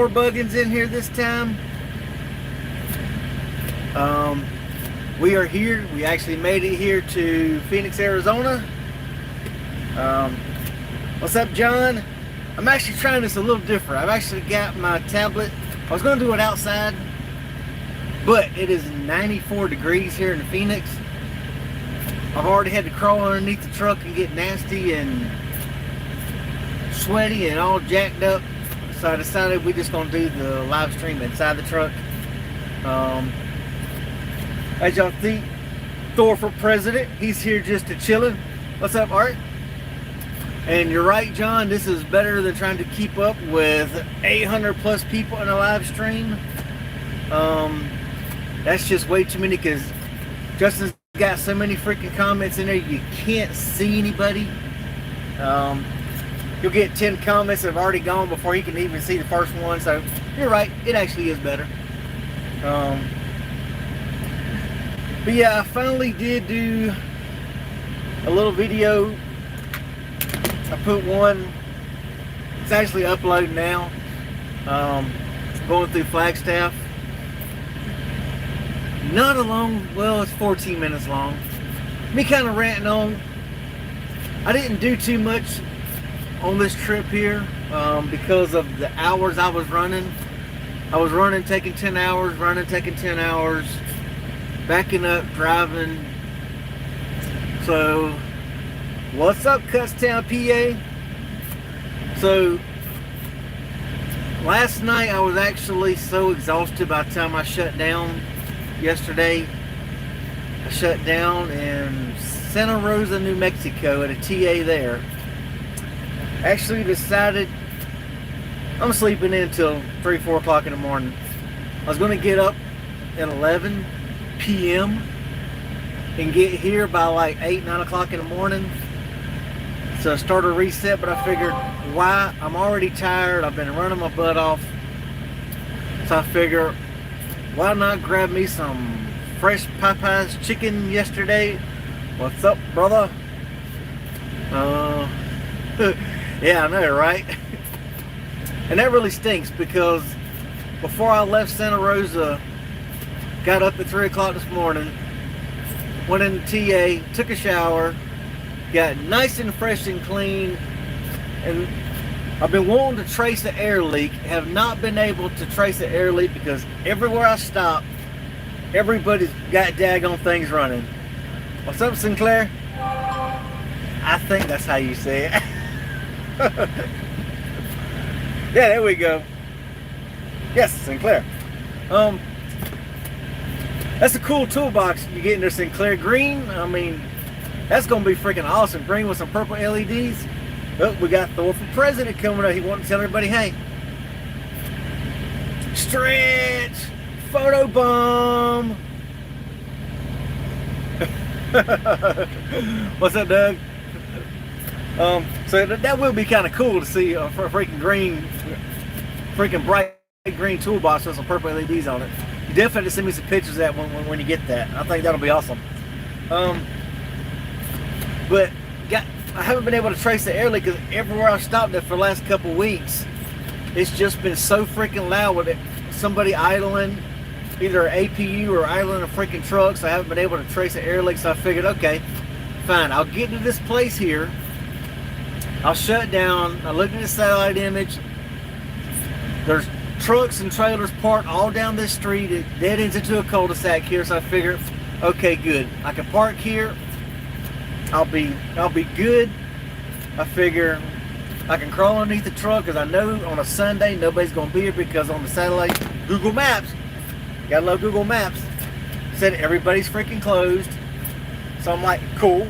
buggins in here this time. We are here. We actually made it here to Phoenix, Arizona. What's up, John? I'm actually trying this a little different. I've actually got my tablet. I was going to do it outside, but it is 94 degrees here in Phoenix. I've already had to crawl underneath the truck and get nasty and sweaty and all jacked up. So I decided we're just going to do the live stream inside the truck. As y'all see, Thor for president. He's here just to chillin'. What's up, Art? And you're right, John. This is better than trying to keep up with 800 plus people in a live stream. That's just way too many because Justin's got so many freaking comments in there you can't see anybody. You'll get 10 comments that have already gone before you can even see the first one. So you're right, it actually is better. But yeah, I finally did do a little video. I put one, it's actually uploaded now. Going through Flagstaff. Not a long, well, it's 14 minutes long. Me kind of ranting on. I didn't do too much on this trip here because of the hours I was running. I was running, taking 10 hours, running, taking 10 hours, backing up, driving. So, what's up, Cutstown, PA? So, last night I was actually so exhausted by the time I shut down yesterday. I shut down in Santa Rosa, New Mexico at a TA there. Actually decided I'm sleeping in until 3, 4 o'clock in the morning. I was going to get up at 11 p.m. and get here by like 8, 9 o'clock in the morning. So I started a reset, but I figured, why? I'm already tired. I've been running my butt off. So I figure, why not grab me some fresh Popeye's chicken yesterday? What's up, brother? Yeah, I know, right? And that really stinks because before I left Santa Rosa, got up at 3 o'clock this morning, went in the TA, took a shower, got nice and fresh and clean, and I've been wanting to trace the air leak, have not been able to trace the air leak because everywhere I stop, everybody's got daggone things running. What's up, Sinclair? I think that's how you say it. Yeah, there we go. Yes, Sinclair. That's a cool toolbox you get in there, Sinclair. Green, I mean, that's gonna be freaking awesome. Green with some purple LEDs. Oh, we got Thor for president coming up. He wanted to tell everybody, hey, stretch, photo bomb. What's up, Doug? So that will be kind of cool to see for a freaking bright green toolbox with some purple LEDs on it. You definitely have to send me some pictures of that when you get that. I think that'll be awesome. But I haven't been able to trace the air leak because everywhere I've stopped at for the last couple weeks, it's just been so freaking loud with it. Somebody idling, either an APU or idling a freaking truck, so I haven't been able to trace the air leak. So I figured, okay, fine, I'll get to this place here. I'll shut down. I looked at the satellite image. There's trucks and trailers parked all down this street. It dead ends into a cul-de-sac here, so I figured, okay, good. I can park here. I'll be good. I figure I can crawl underneath the truck because I know on a Sunday nobody's gonna be here because on the satellite Google Maps, gotta love Google Maps, said everybody's freaking closed. So I'm like, cool.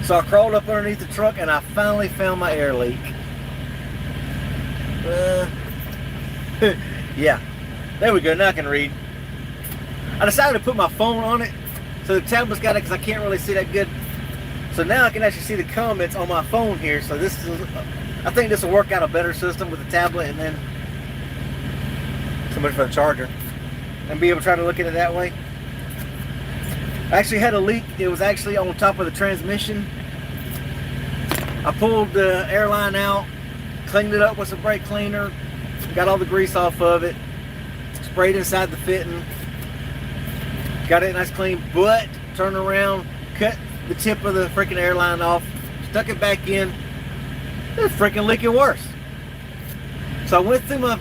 So I crawled up underneath the truck and I finally found my air leak. Yeah, there we go. Now I can read. I decided to put my phone on it, so the tablet's got it because I can't really see that good. So now I can actually see the comments on my phone here. So this is, I think this will work out a better system with the tablet and then so much for the charger, and be able to try to look at it that way. I actually had a leak. It was actually on top of the transmission. I pulled the airline out, cleaned it up with some brake cleaner, got all the grease off of it, sprayed inside the fitting, got it nice clean, but turned around, cut the tip of the freaking airline off, stuck it back in. It's freaking leaking worse. So I went through my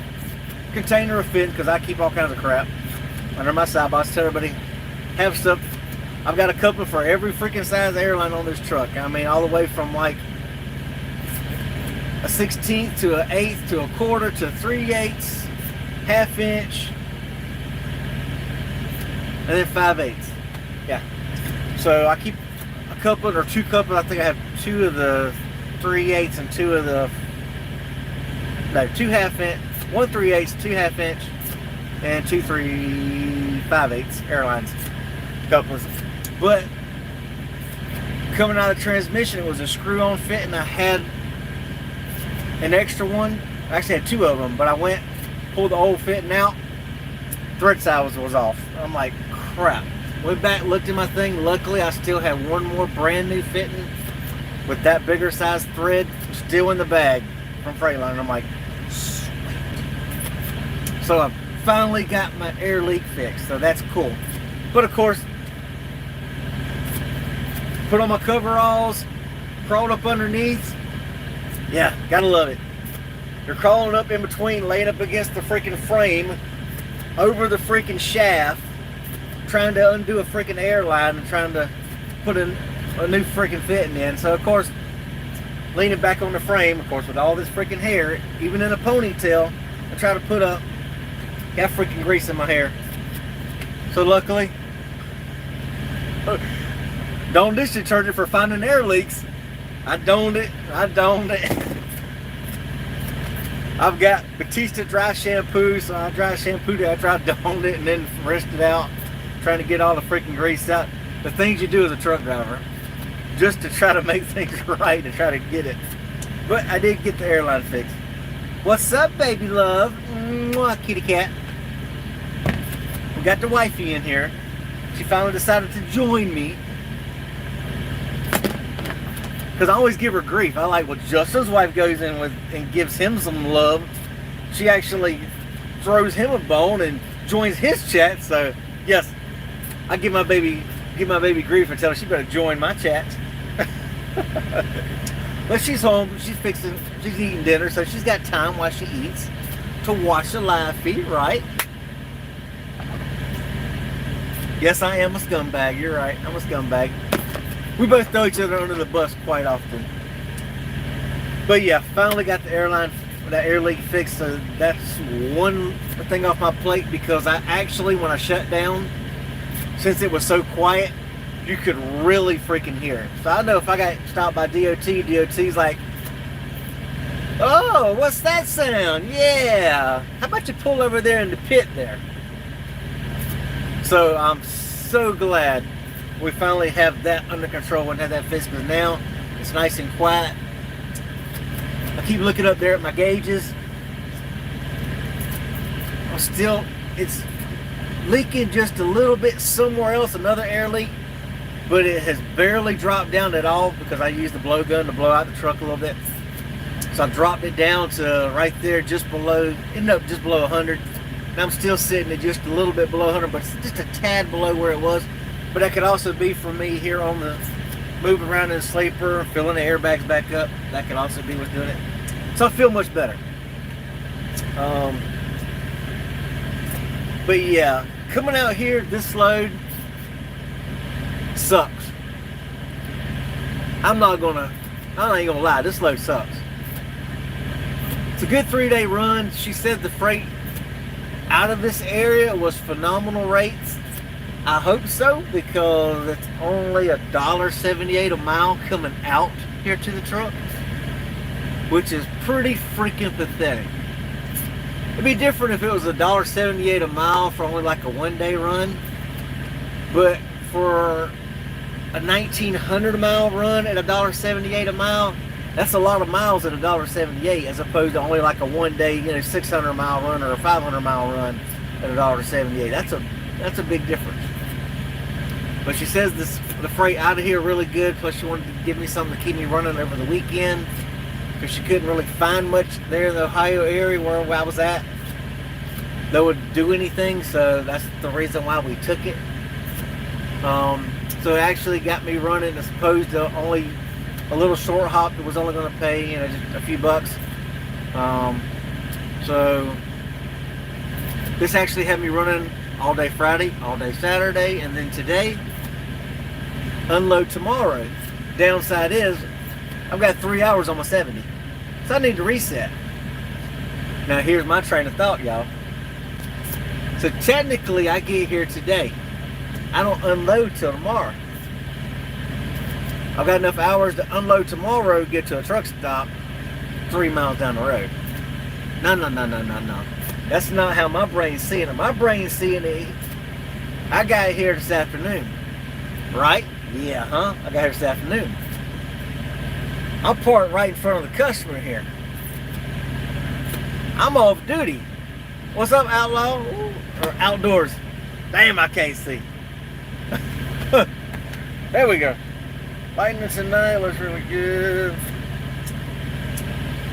container of fitting, because I keep all kinds of crap under my side box. Tell everybody, have stuff. I've got a couple for every freaking size airline on this truck. I mean, all the way from like a 16th to an 1/8 to a 1/4 to 3/8, 1/2 inch, and then 5/8. Yeah. So I keep a couple or two couples. I think I have 2 of the 3/8 and 2 of the, no, 2 1/2 inch, 1 3/8, 2 1/2 inch, and 2 5/8 airlines couples. But coming out of the transmission, it was a screw-on fit, and I had an extra one. I actually had 2 of them, but I went, pulled the old fitting out, thread size was off. I'm like, crap. Went back, looked at my thing. Luckily, I still had one more brand new fitting with that bigger size thread still in the bag from Freightliner. I'm like, sweet. So I finally got my air leak fixed, so that's cool. But of course, put on my coveralls, crawled up underneath. Yeah, gotta love it. You're crawling up in between, laying up against the freaking frame, over the freaking shaft, trying to undo a freaking airline and trying to put a new freaking fitting in. So of course, leaning back on the frame, of course, with all this freaking hair, even in a ponytail, I try to put up, got freaking grease in my hair. So luckily, don't dish detergent for finding air leaks. I doned it. I've got Batista dry shampoo, so I dry shampooed it after I doned it and then rinsed it out, trying to get all the freaking grease out. The things you do as a truck driver, just to try to make things right and try to get it. But I did get the airline fixed. What's up, baby love? Mwah, kitty cat. We got the wifey in here. She finally decided to join me, because I always give her grief. I like, well, Justin's wife goes in with and gives him some love. She actually throws him a bone and joins his chat. So yes, I give my baby grief and tell her she better join my chat. But she's home. She's eating dinner, so she's got time while she eats to watch the live feed, right? Yes, I am a scumbag. You're right. I'm a scumbag. We both throw each other under the bus quite often. But yeah, finally got the airline, that air leak fixed. So that's one thing off my plate, because I actually, when I shut down, since it was so quiet, you could really freaking hear it. So I know if I got stopped by DOT's like, oh, what's that sound? Yeah. How about you pull over there in the pit there? So I'm so glad we finally have that under control and have that fixed, because now it's nice and quiet. I keep looking up there at my gauges. It's leaking just a little bit somewhere else, another air leak, but it has barely dropped down at all, because I used the blow gun to blow out the truck a little bit. So I dropped it down to right there, just below, ended up just below 100. And I'm still sitting at just a little bit below 100, but it's just a tad below where it was. But that could also be from me here on the moving around in the sleeper, filling the airbags back up. That could also be what's doing it. So I feel much better. But yeah, coming out here this load sucks. I ain't gonna lie, this load sucks. It's a good 3-day run. She said the freight out of this area was phenomenal rates. I hope so, because it's only $1.78 a mile coming out here to the truck, which is pretty freaking pathetic. It'd be different if it was $1.78 a mile for only like a 1-day run, but for a 1,900 mile run at $1.78 a mile, that's a lot of miles at $1.78, as opposed to only like a 1-day, 600 mile run or a 500 mile run at $1.78. That's a big difference. But she says the freight out of here really good. Plus she wanted to give me something to keep me running over the weekend. because she couldn't really find much there in the Ohio area where I was at that would do anything, so that's the reason why we took it. So it actually got me running as opposed to only a little short hop that was only going to pay, you know, just a few bucks. So this actually had me running all day Friday, all day Saturday, and then today, unload tomorrow. Downside is I've got 3 hours on my 70, so I need to reset. Now here's my train of thought, y'all. So technically I get here today, I don't unload till tomorrow. I've got enough hours to unload tomorrow, get to a truck stop 3 miles down the road. No. That's not how my brain's seeing it. My brain's seeing it, I got here this afternoon. Right? Yeah, huh? I got here this afternoon. I'm parked right in front of the customer here. I'm off duty. What's up, outlaw? Or outdoors? Damn, I can't see. There we go. Lightning tonight looks really good.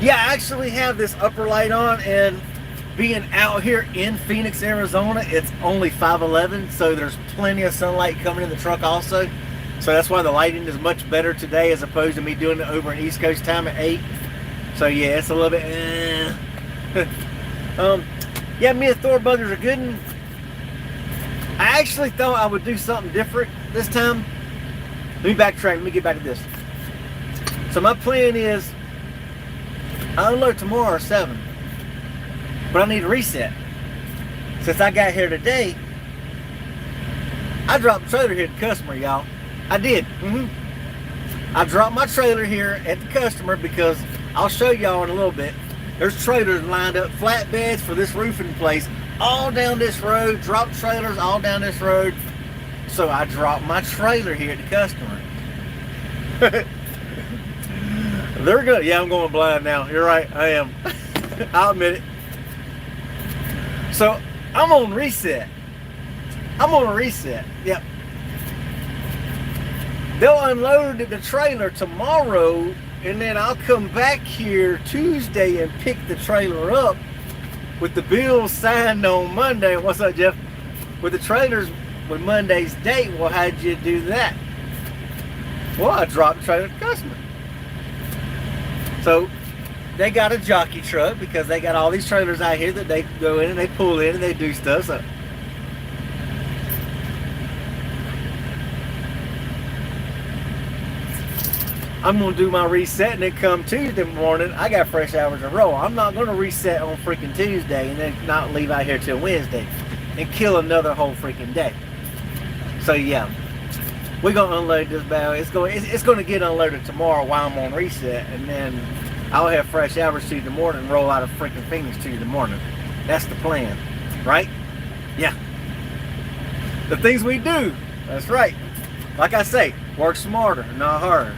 Yeah, I actually have this upper light on, and being out here in Phoenix, Arizona, it's only 5:11, so there's plenty of sunlight coming in the truck also. So that's why the lighting is much better today as opposed to me doing it over in East Coast time at 8. So yeah, it's a little bit yeah, me and Thor Brothers are good. I actually thought I would do something different this time. Let me backtrack, let me get back to this. So my plan is I unload tomorrow at 7, but I need to reset. Since I got here today, I dropped the trailer here at the customer, y'all. I did. I dropped my trailer here at the customer because I'll show y'all in a little bit. There's trailers lined up, flatbeds for this roofing place, all down this road, dropped trailers all down this road. So I dropped my trailer here at the customer. They're good. Yeah, I'm going blind now. You're right, I am. I'll admit it. So I'm on reset. I'm on a reset. Yep. They'll unload the trailer tomorrow, and then I'll come back here Tuesday and pick the trailer up with the bills signed on Monday. What's up, Jeff? With the trailers with Monday's date. Well, how'd you do that? Well, I dropped the trailer to the customer. So they got a jockey truck because they got all these trailers out here that they go in and they pull in and they do stuff. So I'm going to do my reset, and then come Tuesday morning, I got fresh hours to roll. I'm not going to reset on freaking Tuesday and then not leave out here till Wednesday and kill another whole freaking day. So yeah, we're going to unload this bag. It's going to get unloaded tomorrow while I'm on reset, and then I'll have fresh hours Tuesday morning and roll out of freaking Phoenix Tuesday morning. That's the plan, right? Yeah. The things we do, that's right. Like I say, work smarter, not harder.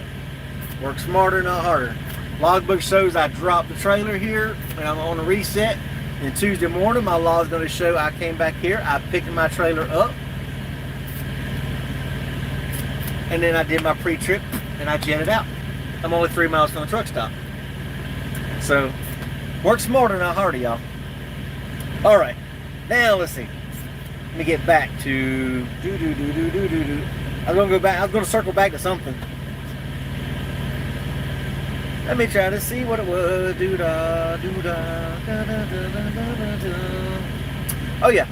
Work smarter, not harder. Logbook shows I dropped the trailer here and I'm on a reset. And Tuesday morning, my log's going to show I came back here, I picked my trailer up, and then I did my pre-trip and I jetted out. I'm only 3 miles from the truck stop. So, work smarter, not harder, y'all. All right, now let's see. Let me get back to I was going to go back. I was going to circle back to something. Let me try to see what it was. Oh yeah.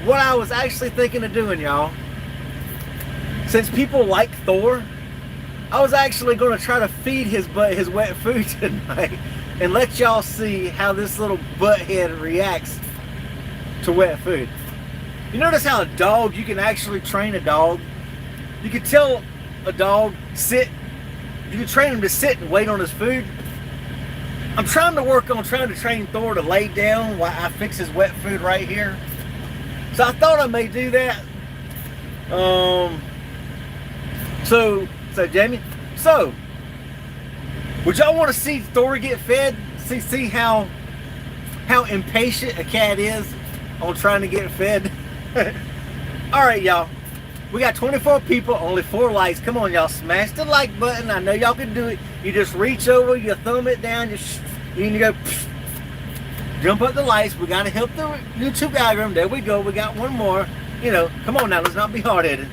What I was actually thinking of doing, y'all, since people like Thor, I was actually going to try to feed his wet food tonight and let y'all see how this little butt head reacts to wet food. You notice how a dog, you can actually train a dog. You can tell a dog sit. You can train him to sit and wait on his food. I'm trying to train Thor to lay down while I fix his wet food right here. So I thought I may do that. So Jamie, would y'all want to see Thor get fed? See how impatient a cat is on trying to get fed? All right, y'all. We got 24 people, only 4 likes. Come on, y'all, smash the like button. I know y'all can do it. You just reach over, you thumb it down, you go, jump up the lights. We got to help the YouTube algorithm. There we go. We got one more. You know, come on now, let's not be hard-headed.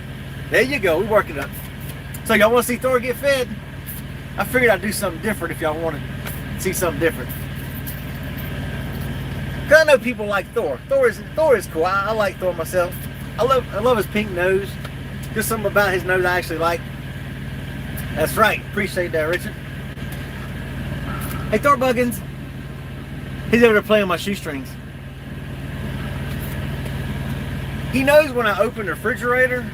There you go, we working up. So y'all want to see Thor get fed? I figured I'd do something different if y'all want to see something different. Cause I know people like Thor. Thor is cool. I like Thor myself. I love his pink nose. Just something about his nose I actually like. That's right. Appreciate that, Richard. Hey, Thor Buggins. He's over there playing on my shoestrings. He knows when I open the refrigerator.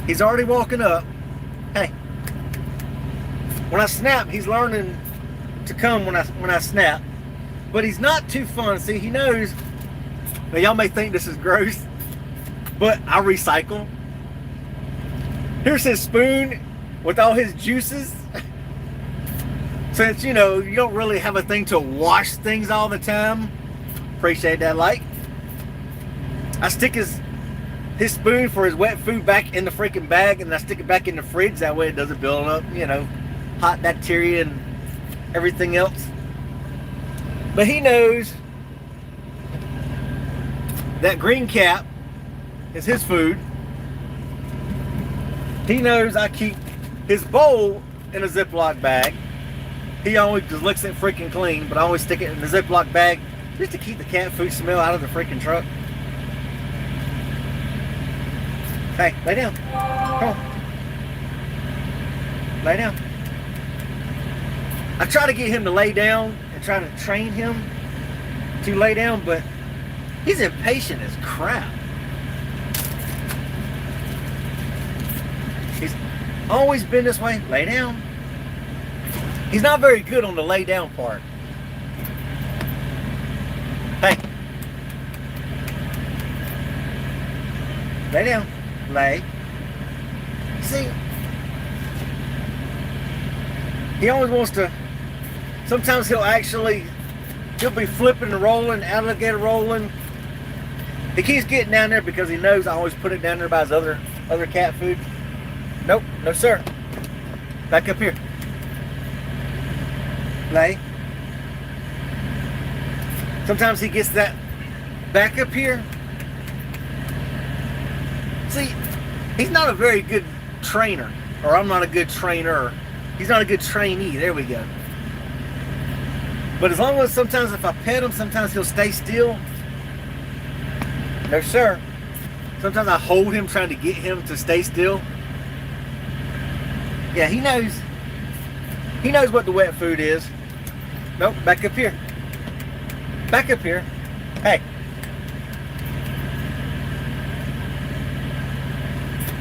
He's already walking up. Hey. When I snap, he's learning to come when I snap. But he's not too fun. See, he knows. Now, y'all may think this is gross, but I recycle. Here's his spoon with all his juices. Since, you know, you don't really have a thing to wash things all the time. Appreciate that like. I stick his spoon for his wet food back in the freaking bag, and I stick it back in the fridge. That way it doesn't build up, you know, hot bacteria and everything else. But he knows that green cap is his food. He knows I keep his bowl in a Ziploc bag. He always just looks at freaking clean, but I always stick it in the Ziploc bag just to keep the cat food smell out of the freaking truck. Hey, lay down. Come on. Lay down. I try to get him to lay down and try to train him to lay down, but he's impatient as crap. He's always been this way. Lay down. He's not very good on the lay down part. Hey. Lay down. Lay. See? He always wants to, sometimes he'll be flipping and rolling, alligator rolling. He keeps getting down there because he knows I always put it down there by his other cat food. Nope, no sir. Back up here. Lay. Sometimes he gets that back up here. See, he's not a very good trainer, or I'm not a good trainer. He's not a good trainee. There we go. But as long as sometimes if I pet him, sometimes he'll stay still. No sir. Sometimes I hold him trying to get him to stay still. Yeah, he knows. He knows what the wet food is. Nope, back up here. Back up here. Hey.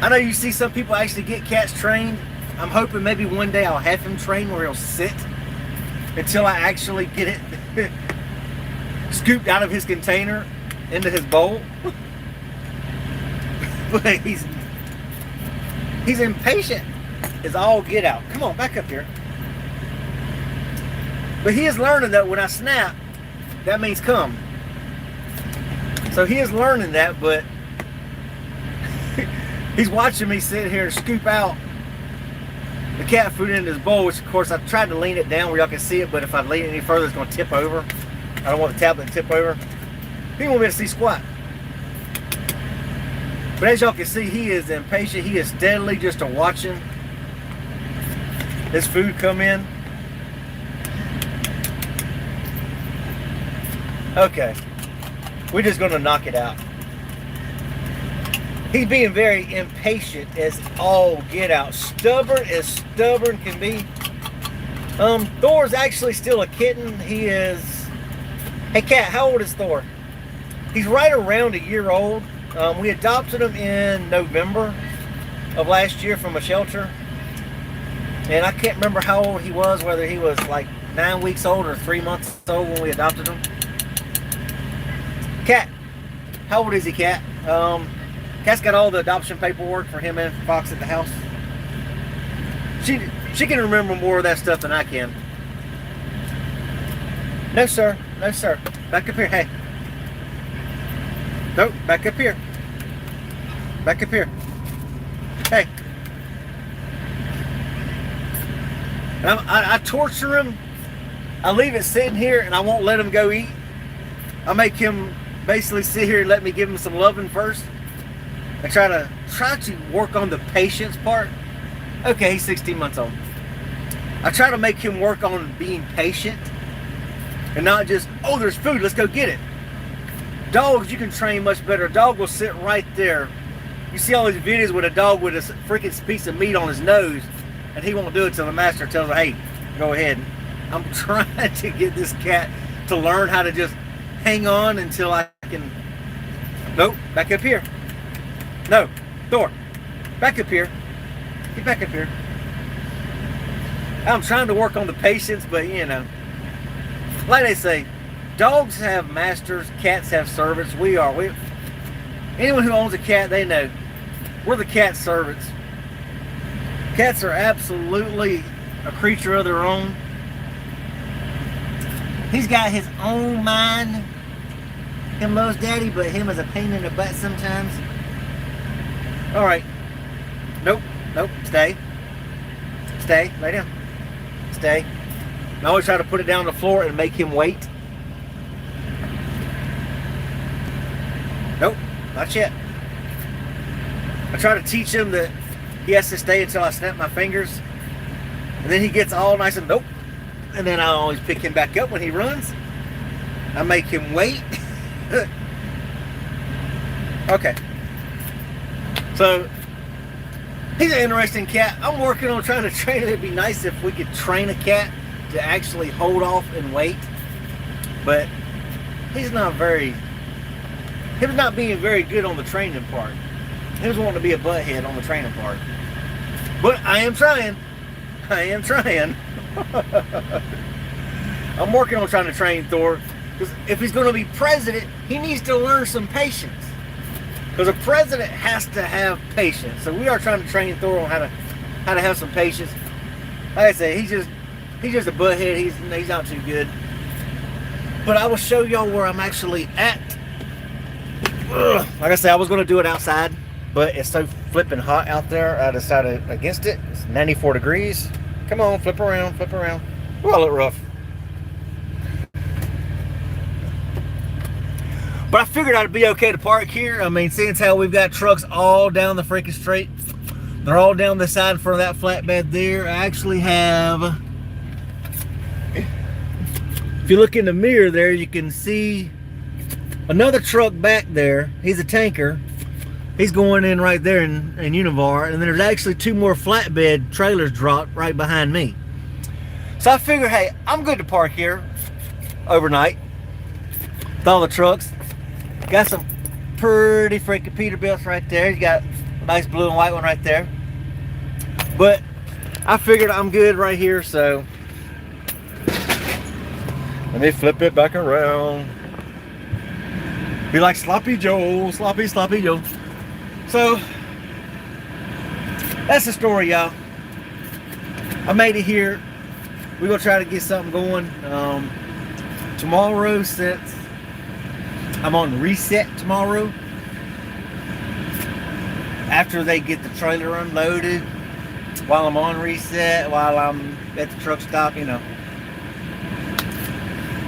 I know you see some people actually get cats trained. I'm hoping maybe one day I'll have him trained where he'll sit until I actually get it scooped out of his container into his bowl. But he's impatient as all get out. Come on, back up here. But he is learning that when I snap, that means come. So he is learning that, but he's watching me sit here and scoop out the cat food in his bowl, which of course I tried to lean it down where y'all can see it, but if I lean it any further, it's going to tip over. I don't want the tablet to tip over. He won't be able to see squat. But as y'all can see, he is impatient. He is steadily just watching his food come in. Okay, we're just going to knock it out. He's being very impatient as all get out. Stubborn as stubborn can be. Thor's actually still a kitten. He is... Hey, Cat, how old is Thor? He's right around a year old. We adopted him in November of last year from a shelter. And I can't remember how old he was, whether he was like 9 weeks old or 3 months old when we adopted him. Cat, how old is he, Cat? Cat's got all the adoption paperwork for him and Fox at the house. She can remember more of that stuff than I can. No, sir. No, sir. Back up here. Hey. Nope. Back up here. back up here. Hey. And I torture him. I leave it sitting here and I won't let him go eat. I make him basically sit here and let me give him some loving first. I try to work on the patience part. Okay, he's 16 months old. I try to make him work on being patient and not just, oh, there's food, let's go get it. Dogs, you can train much better. A dog will sit right there. You see all these videos with a dog with a freaking piece of meat on his nose, and he won't do it till the master tells him, hey, go ahead. I'm trying to get this cat to learn how to just hang on until I can. Nope, back up here. No, Thor, back up here. Get back up here. I'm trying to work on the patience, but you know, like they say, dogs have masters, cats have servants. Anyone who owns a cat, they know we're the cat servants. Cats are absolutely a creature of their own. He's got his own mind. Him loves daddy, but him is a pain in the butt sometimes. All right. Nope. Stay. Lay down. Stay. I always try to put it down on the floor and make him wait. Nope. Not yet. I try to teach him that he has to stay until I snap my fingers. And then he gets all nice and nope. And then I always pick him back up when he runs. I make him wait. Okay. So, he's an interesting cat. I'm working on trying to train him. It'd be nice if we could train a cat to actually hold off and wait. But he's not being very good on the training part. He was wanting to be a butthead on the training part. But I am trying. I'm working on trying to train Thor. Because if he's going to be president, he needs to learn some patience. Because a president has to have patience. So we are trying to train Thor on how to have some patience. Like I say, he's just a butthead. He's not too good. But I will show y'all where I'm actually at. Like I said, I was going to do it outside, but it's so flipping hot out there. I decided against it. It's 94 degrees. Come on, flip around. Well, I look rough. But I figured I'd be okay to park here. I mean, seeing as how we've got trucks all down the freaking street. They're all down the side in front of that flatbed there. I actually have, if you look in the mirror there, you can see another truck back there. He's a tanker. He's going in right there in Univar. And then there's actually two more flatbed trailers dropped right behind me. So I figured, hey, I'm good to park here overnight with all the trucks. Got some pretty freaking Peterbilts right there. He's got a nice blue and white one right there. But I figured I'm good right here, so let me flip it back around. Be like Sloppy Joe, Sloppy Joe. So that's the story, y'all. I made it here. We're gonna try to get something going. Tomorrow, since I'm on reset tomorrow, after they get the trailer unloaded, while I'm on reset, while I'm at the truck stop, you know.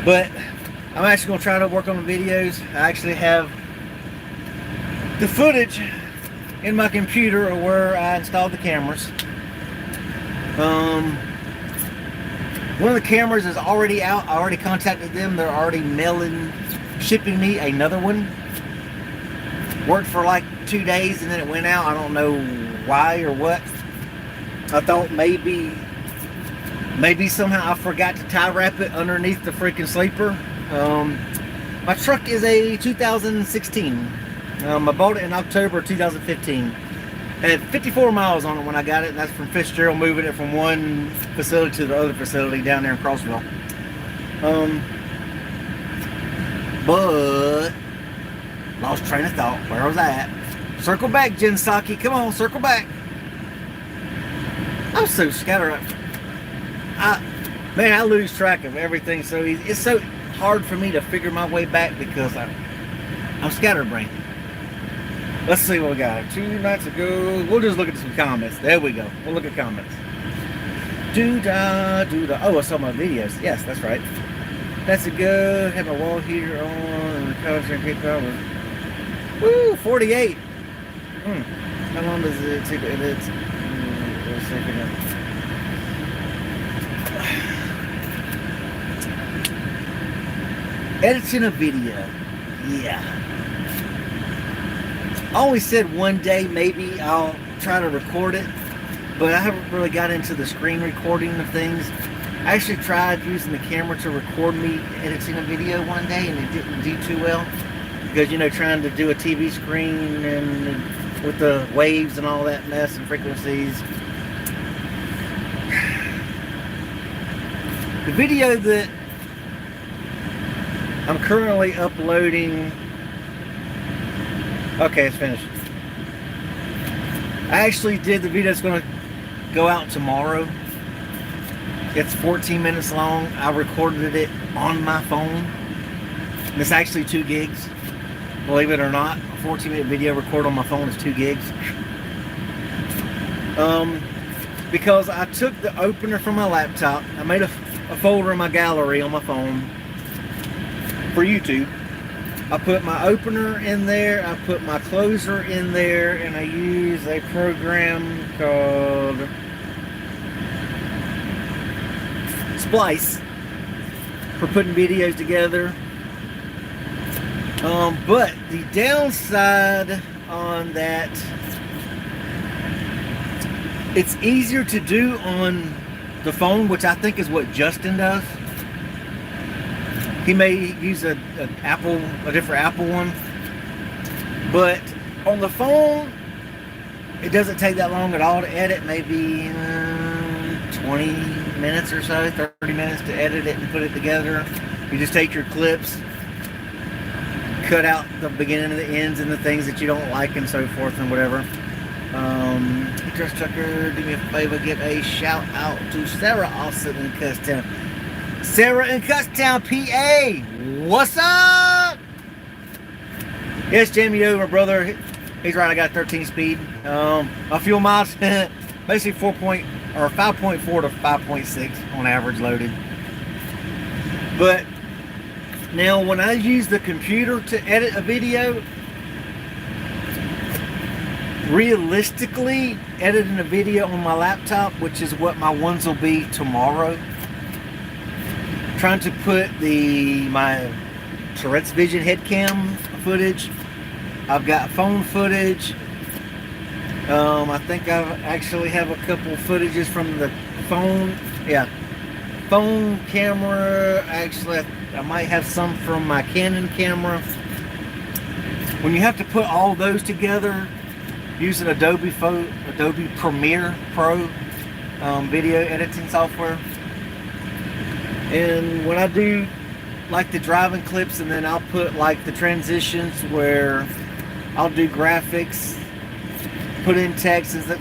But I'm actually going to try to work on the videos. I actually have the footage in my computer of where I installed the cameras. One of the cameras is already out. I already contacted them. They're already shipping me another one. Worked for like 2 days and then it went out. I don't know why or what. I thought maybe somehow I forgot to tie wrap it underneath the freaking sleeper. My truck is a 2016. I bought it in October 2015. It had 54 miles on it when I got it, and that's from Fitzgerald moving it from one facility to the other facility down there in Crossville. But lost train of thought. Where was I at? Circle back, Jen Psaki. Come on, circle back. I'm so scattered. Man, I lose track of everything so easy. It's so hard for me to figure my way back because I'm scatterbrained. Let's see what we got. 2 nights ago, we'll just look at some comments. There we go. We'll look at comments. Do-da, do-da. Oh, I saw my videos. Yes, that's right. That's a good. Have my wall heater on and the couch and get power. Woo, 48. How long does it take to edit? Editing a video. Yeah. I always said one day maybe I'll try to record it, but I haven't really got into the screen recording of things. I actually tried using the camera to record me editing a video one day, and it didn't do too well because, you know, trying to do a TV screen and with the waves and all that mess and frequencies. The video that I'm currently uploading, okay, it's finished. I actually did the video that's going to go out tomorrow. It's 14 minutes long. I recorded it on my phone. And it's actually 2 gigs. Believe it or not, a 14-minute video recorded on my phone is 2 gigs. Because I took the opener from my laptop. I made a folder in my gallery on my phone for YouTube. I put my opener in there, I put my closer in there, and I use a program called Splice for putting videos together. But the downside on that, it's easier to do on the phone, which I think is what Justin does. He may use a different Apple one, but on the phone, it doesn't take that long at all to edit. Maybe 20 minutes or so, 30 minutes to edit it and put it together. You just take your clips, cut out the beginning and the ends and the things that you don't like and so forth and whatever. Dress Trucker, do me a favor, give a shout out to Sarah Austin in Custom. Sarah in Custom, PA. What's up? Yes, Jamie O, my brother. He's right. I got 13 speed. My fuel miles, basically 5.4 to 5.6 on average loaded. But now, when I use the computer to edit a video, realistically, editing a video on my laptop, which is what my ones will be tomorrow, trying to put my Tourette's Vision head cam footage. I've got phone footage. I think I actually have a couple footages from the phone. Yeah, phone camera. Actually, I might have some from my Cannon camera. When you have to put all those together using Adobe Premiere Pro video editing software, and when I do like the driving clips, and then I'll put like the transitions where I'll do graphics, put in text, and that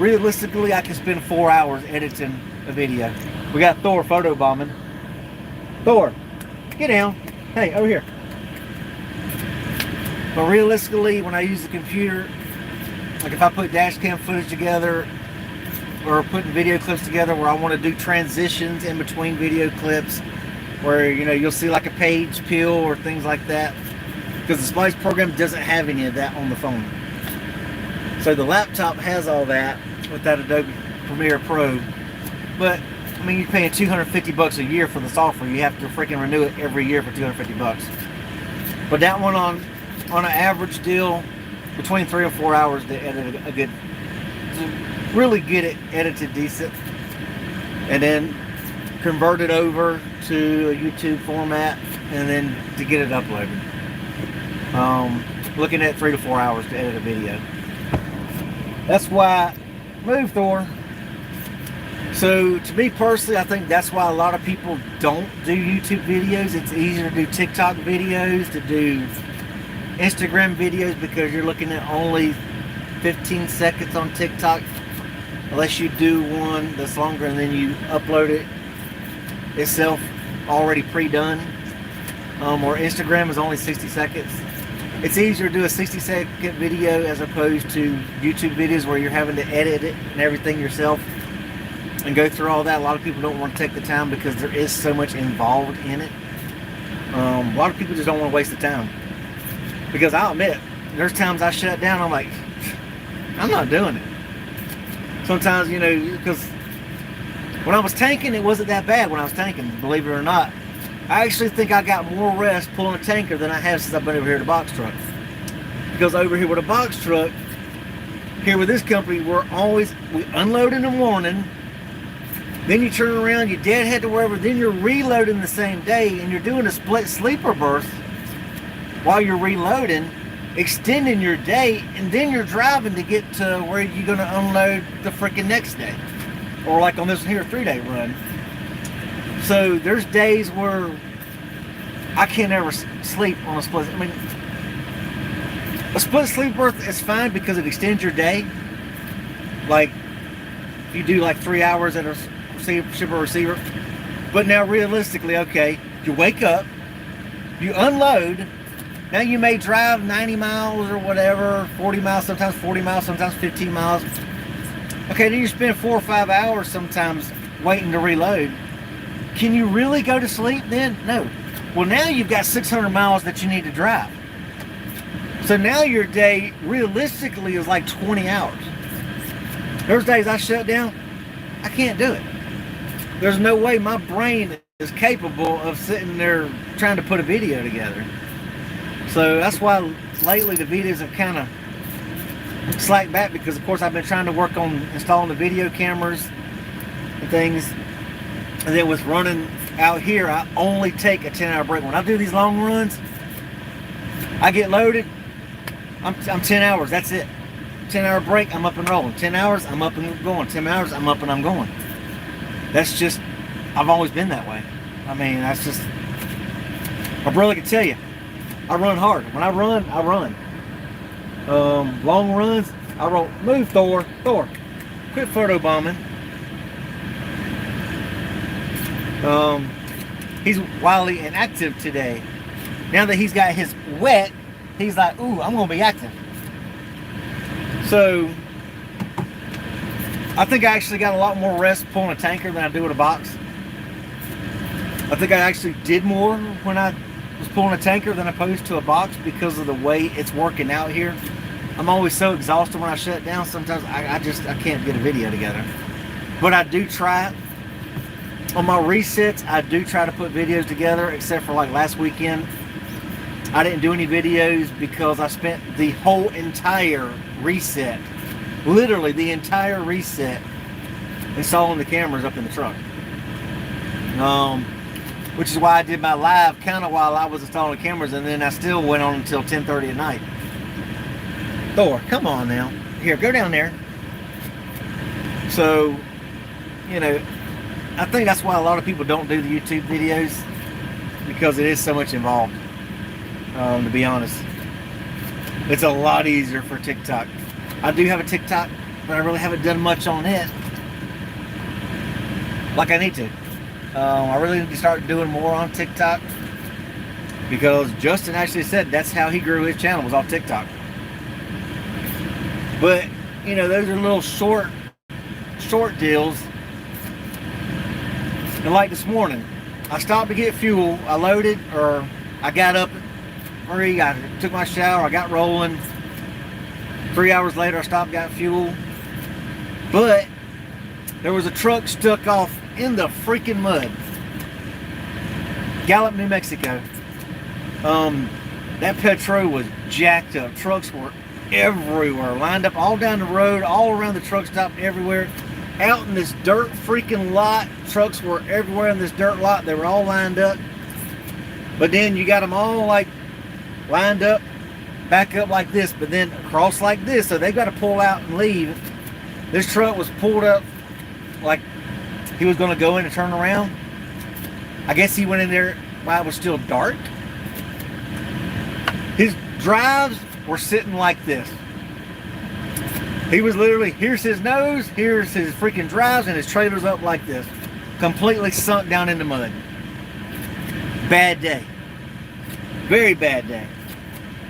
realistically I can spend 4 hours editing a video. We got Thor photo bombing. Thor, get down. Hey, over here. But realistically, when I use the computer, like if I put dash cam footage together or putting video clips together where I want to do transitions in between video clips, where, you know, you'll see like a page peel or things like that, because the Splice program doesn't have any of that on the phone. So the laptop has all that with that Adobe Premiere Pro. But I mean, you're paying $250 a year for the software. You have to freaking renew it every year for $250. But that one on an average deal, between 3 or 4 hours to edit to really get it edited decent, and then convert it over to a YouTube format, and then to get it uploaded. Looking at 3 to 4 hours to edit a video. That's why, move Thor. So to me personally, I think that's why a lot of people don't do YouTube videos. It's easier to do TikTok videos, to do Instagram videos, because you're looking at only 15 seconds on TikTok, unless you do one that's longer and then you upload it itself already pre-done. Or Instagram is only 60 seconds. It's easier to do a 60-second video as opposed to YouTube videos where you're having to edit it and everything yourself and go through all that. A lot of people don't want to take the time because there is so much involved in it. A lot of people just don't want to waste the time. Because I'll admit, there's times I shut down, I'm like, I'm not doing it. Sometimes, you know, because when I was tanking, it wasn't that bad when I was tanking, believe it or not. I actually think I got more rest pulling a tanker than I have since I've been over here at a box truck. Because over here with a box truck, here with this company, we unload in the morning, then you turn around, you deadhead to wherever, then you're reloading the same day, and you're doing a split sleeper berth while you're reloading, extending your day, and then you're driving to get to where you're going to unload the freaking next day. Or like on this here 3-day run. So there's days where I can't ever sleep on a split. I mean, a split sleep berth is fine because it extends your day. Like, you do like 3 hours at a shipper receiver. But now realistically, okay, you wake up, you unload, now you may drive 90 miles or whatever, 40 miles, sometimes 40 miles, sometimes 15 miles. Okay, then you spend 4 or 5 hours sometimes waiting to reload. Can you really go to sleep then? No. Well, now you've got 600 miles that you need to drive. So now your day realistically is like 20 hours. There's days I shut down, I can't do it. There's no way my brain is capable of sitting there trying to put a video together. So that's why lately the videos have kind of slacked back, because of course I've been trying to work on installing the video cameras and things. And then with running out here, I only take a 10-hour break. When I do these long runs, I get loaded, I'm 10 hours, that's it. 10-hour break, I'm up and rolling. 10 hours, I'm up and going. 10 hours, I'm up and I'm going. That's just, I've always been that way. I mean, that's just, my brother can tell you, I run hard. When I run, I run. Long runs, I roll. Move, Thor. Thor, quit photo bombing. He's wildly inactive today. Now that he's got his wet, he's like, ooh, I'm gonna be active. So I think I actually got a lot more rest pulling a tanker than I do with a box. I think I actually did more when I was pulling a tanker than opposed to a box because of the way it's working out here. I'm always so exhausted when I shut down. Sometimes I can't get a video together. But I do try it. On my resets, I do try to put videos together, except for like last weekend. I didn't do any videos because I spent the whole entire reset, literally the entire reset, installing the cameras up in the truck. Which is why I did my live kind of while I was installing the cameras, and then I still went on until 10:30 at night. Thor, come on now. Here, go down there. So, you know, I think that's why a lot of people don't do the YouTube videos, because it is so much involved, to be honest. It's a lot easier for TikTok. I do have a TikTok, but I really haven't done much on it like I need to. I really need to start doing more on TikTok, because Justin actually said that's how he grew his channel, was off TikTok. But, you know, those are little short deals. And like this morning, I stopped to get fuel, I loaded, or I got up at 3, I took my shower, I got rolling. 3 hours later, I stopped, got fuel. But there was a truck stuck off in the freaking mud. Gallup, New Mexico. That Petro was jacked up. Trucks were everywhere, lined up all down the road, all around the truck stop, everywhere. Out in this dirt freaking lot, trucks were everywhere in this dirt lot. They were all lined up. But then you got them all like lined up, back up like this, but then across like this, so they got to pull out and leave. This truck was pulled up like he was going to go in and turn around. I guess he went in there while it was still dark. His drives were sitting like this. He was literally, here's his nose, here's his freaking drives, and his trailer's up like this. Completely sunk down in the mud. Bad day. Very bad day.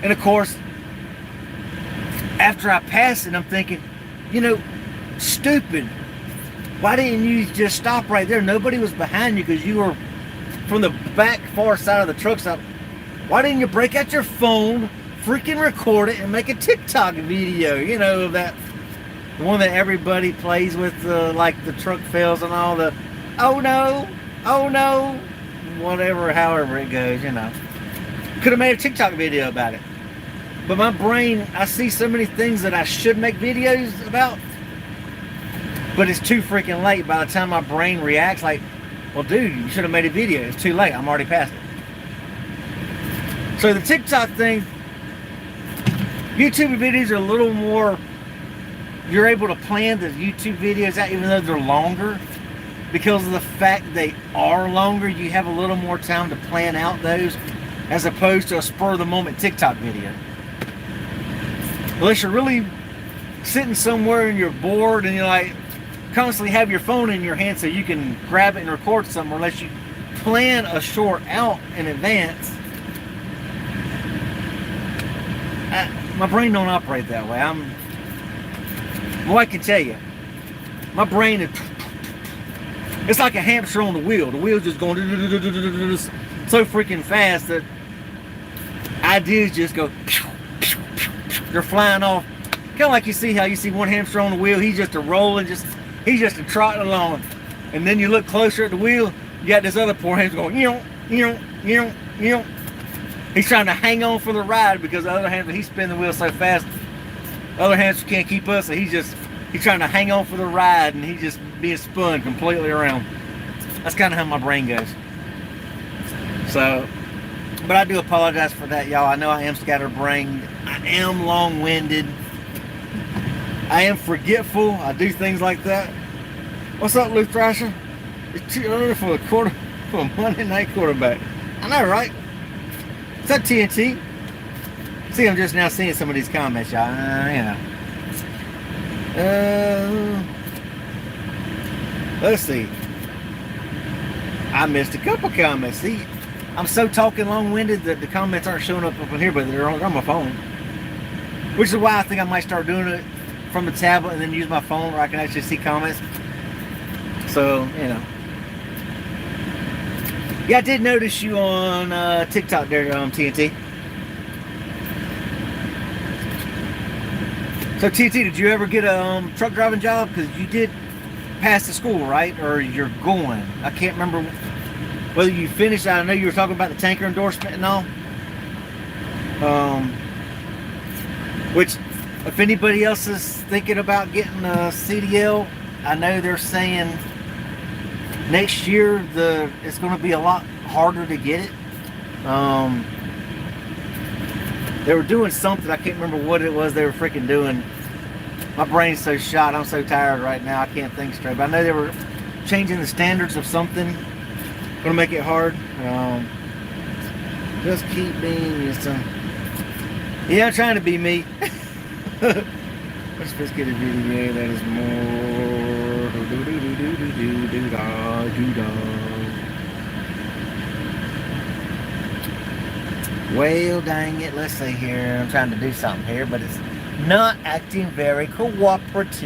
And of course, after I passed it, I'm thinking, you know, stupid. Why didn't you just stop right there? Nobody was behind you because you were from the back far side of the truck stop. Why didn't you break out your phone, freaking record it, and make a TikTok video? You know, that one that everybody plays with, like the truck fails and all the, oh no, whatever, however it goes, you know. Could have made a TikTok video about it. But my brain, I see so many things that I should make videos about, but it's too freaking late. By the time my brain reacts, like, well, dude, you should have made a video. It's too late. I'm already past it. So the TikTok thing, YouTube videos are a little more, you're able to plan the YouTube videos out even though they're longer. Because of the fact they are longer, you have a little more time to plan out those as opposed to a spur-of-the-moment TikTok video. Unless you're really sitting somewhere and you're bored and you're like, constantly have your phone in your hand so you can grab it and record something, unless you plan a short out in advance. My brain don't operate that way. Well, I can tell you, my brain is, it's like a hamster on the wheel. The wheel's just going so freaking fast that ideas just go, they're flying off. Kind of like you see how you see one hamster on the wheel, he's just a rolling, he's just a trotting along. And then you look closer at the wheel, you got this other poor hamster going, he's trying to hang on for the ride because the other hamster, he's spinning the wheel so fast, the other hamster can't keep up, so he's trying to hang on for the ride and he's just being spun completely around. That's kind of how my brain goes. So, but I do apologize for that, y'all. I know I am scatterbrained. I am long-winded. I am forgetful. I do things like that. What's up, Luke Thrasher? It's too early for a Monday night quarterback. I know, right? Is that TNT? See, I'm just now seeing some of these comments, y'all. Let's see. I missed a couple comments. See, I'm so talking long-winded that the comments aren't showing up in here, but they're on my phone. Which is why I think I might start doing it from the tablet and then use my phone where I can actually see comments. So, you know. Yeah, I did notice you on TikTok there, TNT. So, TNT, did you ever get a truck driving job? Because you did pass the school, right? Or you're going. I can't remember whether you finished. I know you were talking about the tanker endorsement and all. Which, if anybody else is thinking about getting a CDL, I know they're saying next year it's going to be a lot harder to get it. They were doing something, I can't remember what it was they were freaking doing. My brain's so shot, I'm so tired right now, I can't think straight. But I know they were changing the standards of something, going to make it hard. Just keep being yourself. Yeah, I'm trying to be me. Let's just get a video that is more. Well, dang it. Let's see here. I'm trying to do something here, but it's not acting very cooperative.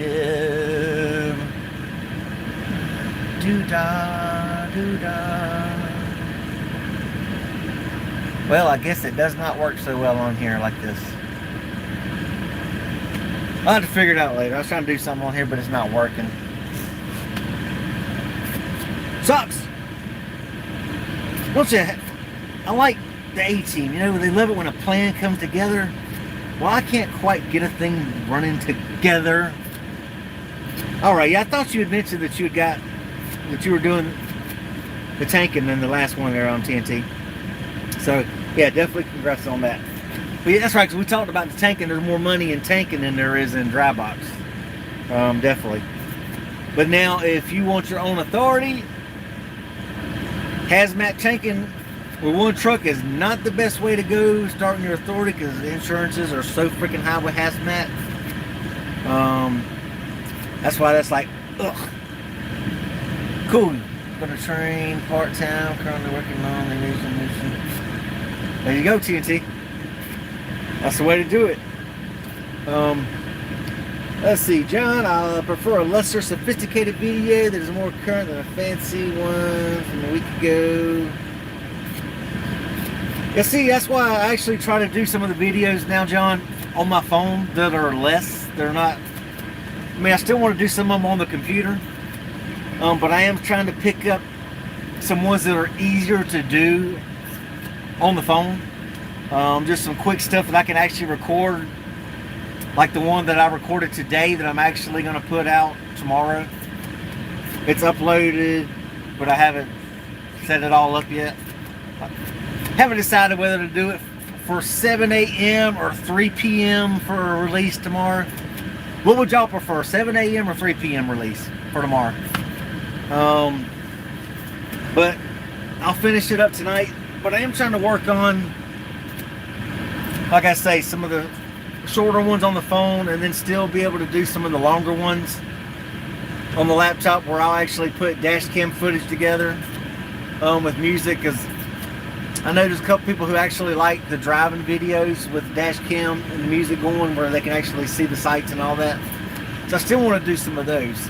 Doo-dah, doo-dah. Well, I guess it does not work so well on here like this. I'll have to figure it out later. I was trying to do something on here, but it's not working. Sucks. Don't you? I like the A-team. You know, they love it when a plan comes together. Well, I can't quite get a thing running together. All right, yeah, I thought you had mentioned that you were doing the tanking in the last one there on TNT. So, yeah, definitely congrats on that. But yeah, that's right, because we talked about the tanking. There's more money in tanking than there is in dry box. Definitely. But now, if you want your own authority, hazmat tanking with one truck is not the best way to go starting your authority, because the insurances are so freaking high with hazmat. That's why that's like, ugh. Cool. Gonna train part-time, currently working on the mission. There you go, TNT. That's the way to do it. Let's see, John, I prefer a lesser sophisticated video that is more current than a fancy one from a week ago. Yeah, see, that's why I actually try to do some of the videos now, John, on my phone that are less. They're not, I mean, I still want to do some of them on the computer, but I am trying to pick up some ones that are easier to do on the phone. Just some quick stuff that I can actually record, like the one that I recorded today that I'm actually going to put out tomorrow. It's uploaded, but I haven't set it all up yet. I haven't decided whether to do it for 7 a.m. or 3 p.m. for a release tomorrow. What would y'all prefer, 7 a.m. or 3 p.m. release for tomorrow? But I'll finish it up tonight. But I am trying to work on, like I say, some of the shorter ones on the phone, and then still be able to do some of the longer ones on the laptop, where I'll actually put dash cam footage together with music, because I know there's a couple people who actually like the driving videos with dash cam and the music going, where they can actually see the sights and all that. So I still want to do some of those.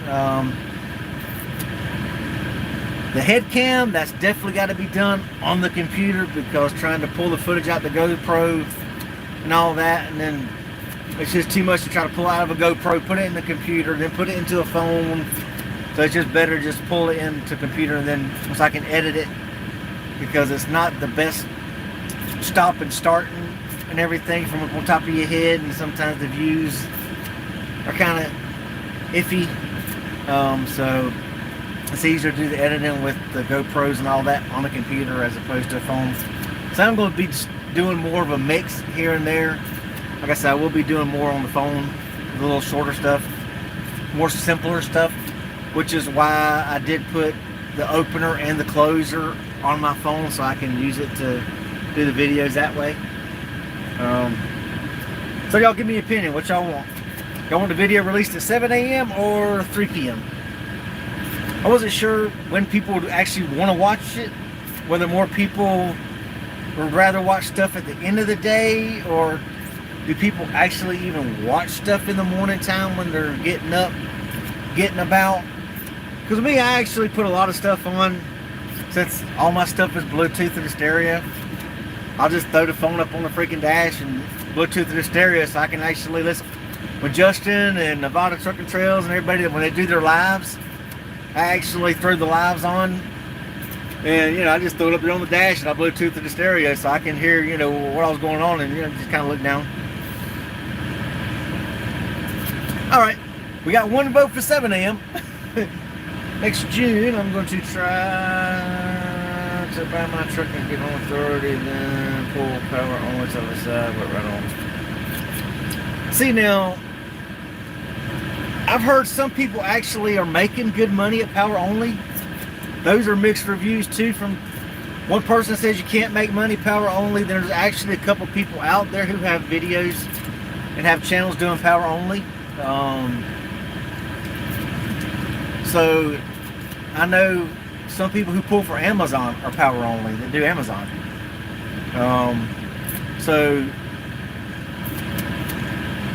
The head cam, that's definitely got to be done on the computer, because trying to pull the footage out the GoPro and all that, and then it's just too much to try to pull out of a GoPro, put it in the computer, then put it into a phone. So it's just better to just pull it into computer, and then once I can edit it, because it's not the best stop and starting and everything from on top of your head, and sometimes the views are kind of iffy. So it's easier to do the editing with the GoPros and all that on the computer as opposed to a phone. So I'm going to be doing more of a mix here and there. Like I said, I will be doing more on the phone, a little shorter stuff, more simpler stuff, which is why I did put the opener and the closer on my phone, so I can use it to do the videos that way. So y'all give me an opinion, what y'all want. Y'all want the video released at 7 a.m. or 3 p.m.? I wasn't sure when people would actually want to watch it, whether more people would rather watch stuff at the end of the day, or do people actually even watch stuff in the morning time when they're getting up, getting about? Because me, I actually put a lot of stuff on, since all my stuff is Bluetooth to the stereo. I'll just throw the phone up on the freaking dash and Bluetooth to the stereo, so I can actually listen. With Justin and Nevada Trucking Trails and everybody, when they do their lives, I actually throw the lives on, and I just throw it up there on the dash, and I Bluetooth to the stereo, so I can hear what I was going on, and just kind of look down. All right, we got one vote for 7 a.m. Next June, I'm going to try to buy my truck and get on authority, then pull power only to the side, but right on. See, now, I've heard some people actually are making good money at power only. Those are mixed reviews too. From one person says you can't make money power only. There's actually a couple people out there who have videos and have channels doing power only. So I know some people who pull for Amazon are power only, that do Amazon. So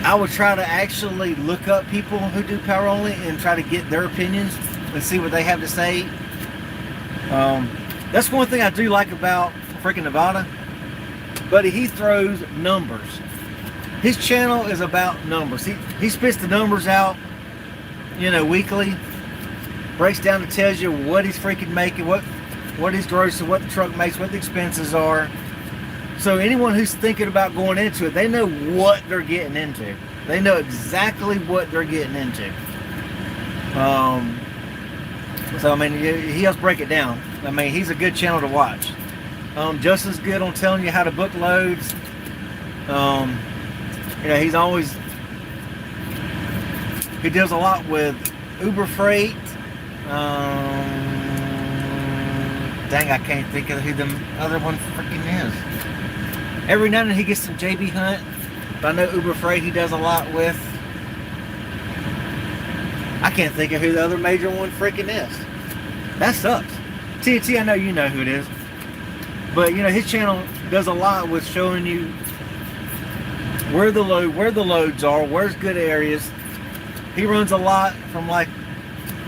I would try to actually look up people who do power only and try to get their opinions and see what they have to say. That's one thing I do like about freaking Nevada. Buddy, he throws numbers. His channel is about numbers. He spits the numbers out, weekly. Breaks down and tells you what he's freaking making, what his gross, what the truck makes, what the expenses are. So anyone who's thinking about going into it, they know what they're getting into. They know exactly what they're getting into. So I mean, he helps break it down. I mean, he's a good channel to watch. Justin's good on telling you how to book loads. He deals a lot with Uber Freight. Dang, I can't think of who the other one freaking is. Every now and then he gets some JB Hunt, but I know Uber Freight he does a lot with. I can't think of who the other major one freaking is. That sucks. TNT, I know you know who it is. But his channel does a lot with showing you where the loads are, where's good areas. He runs a lot from, like,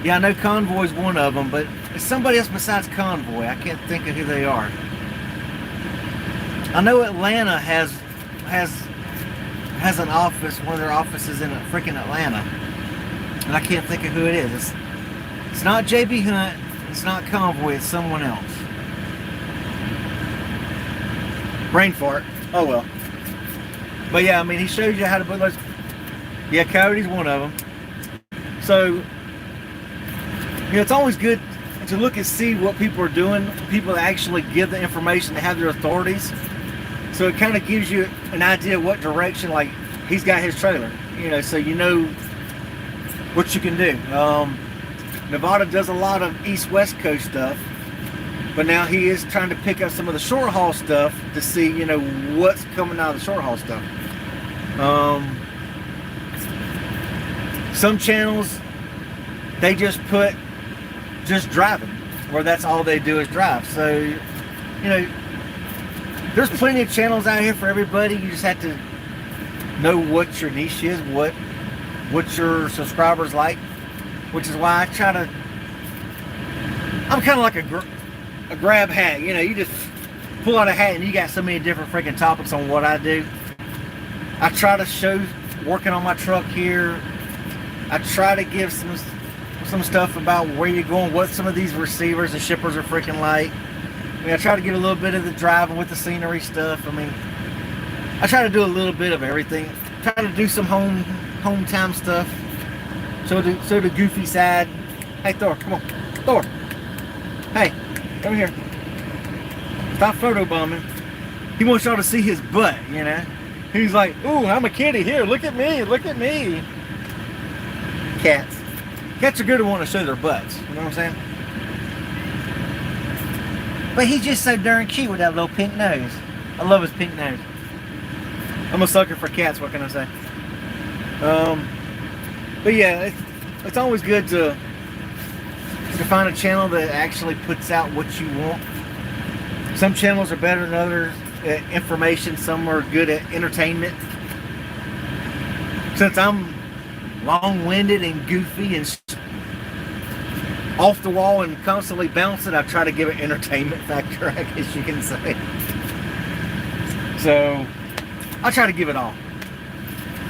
yeah, I know Convoy's one of them, but it's somebody else besides Convoy. I can't think of who they are. I know Atlanta has an office, one of their offices in freaking Atlanta, and I can't think of who it is. It's not JB Hunt, it's not Convoy, it's someone else. Brain fart. Oh well. But yeah, I mean, he shows you how to put those. Yeah, Coyote's one of them. So, you know, it's always good to look and see what people are doing, people that actually give the information, they have their authorities. So it kind of gives you an idea of what direction, like, he's got his trailer, you know, so you know what you can do. Nevada does a lot of east-west coast stuff, but now he is trying to pick up some of the short haul stuff to see, you know, what's coming out of the short haul stuff. Some channels, they just put just driving, where that's all they do is drive. So, you know, there's plenty of channels out here for everybody. You just have to know what your niche is, what your subscribers like, which is why I try to, I'm kind of like a grab hat, you know, you just pull out a hat and you got so many different freaking topics on what I do. I try to show working on my truck here. I try to give some stuff about where you're going, what some of these receivers and shippers are freaking like. I mean, I try to give a little bit of the driving with the scenery stuff. I mean, I try to do a little bit of everything. Try to do some home time stuff. So the goofy side. Hey Thor, come on. Thor. Hey, come here. Stop photobombing. He wants y'all to see his butt, you know. He's like, ooh, I'm a kitty. Here, look at me, look at me. Cats. Cats are good at wanting to show their butts. You know what I'm saying? But he's just so darn cute with that little pink nose. I love his pink nose. I'm a sucker for cats, what can I say? But yeah, it's always good to find a channel that actually puts out what you want. Some channels are better than others at information, some are good at entertainment. Since I'm long-winded and goofy and off the wall and constantly bouncing, I try to give it entertainment factor, I guess you can say. So I try to give it all.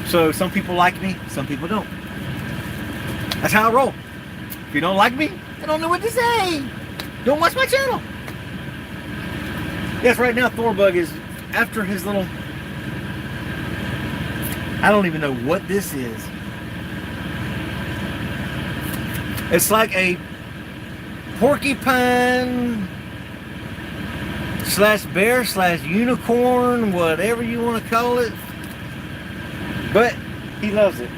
So some people like me, some people don't. That's how I roll. If you don't like me, I don't know what to say. Don't watch my channel. Yes, right now Thorbug is after his little, I don't even know what this is. It's like a porcupine slash bear slash unicorn, whatever you want to call it. But he loves it.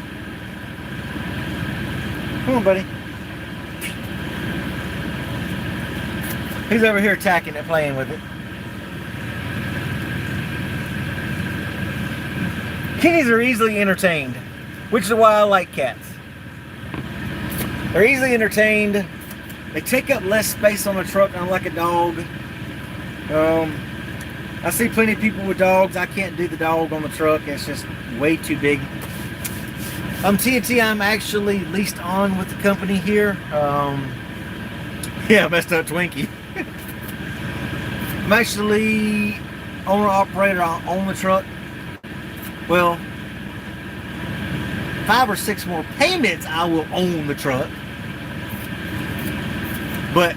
Come on, buddy. He's over here attacking it, playing with it. Kitties are easily entertained, which is why I like cats. They're easily entertained. They take up less space on the truck, unlike a dog. I see plenty of people with dogs. I can't do the dog on the truck. It's just way too big. TNT, I'm actually leased on with the company here. Yeah, messed up Twinkie. I'm actually owner-operator on the truck. Well, 5 or 6 more payments I will own the truck. But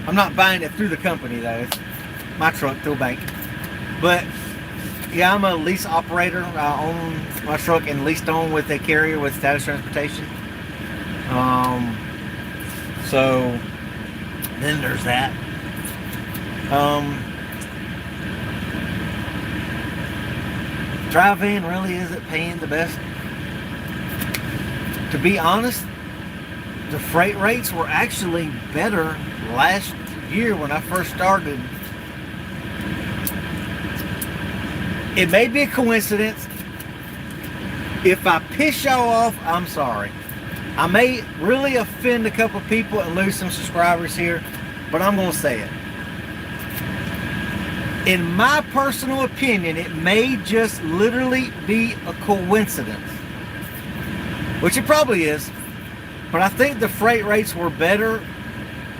I'm not buying it through the company though. It's my truck through a bank. But yeah, I'm a lease operator. I own my truck and leased on with a carrier with Status Transportation. So then there's that. Drive-in really isn't paying the best. To be honest, the freight rates were actually better last year when I first started. It may be a coincidence. If I piss y'all off, I'm sorry. I may really offend a couple people and lose some subscribers here, but I'm going to say it. In my personal opinion, it may just literally be a coincidence, which it probably is, but I think the freight rates were better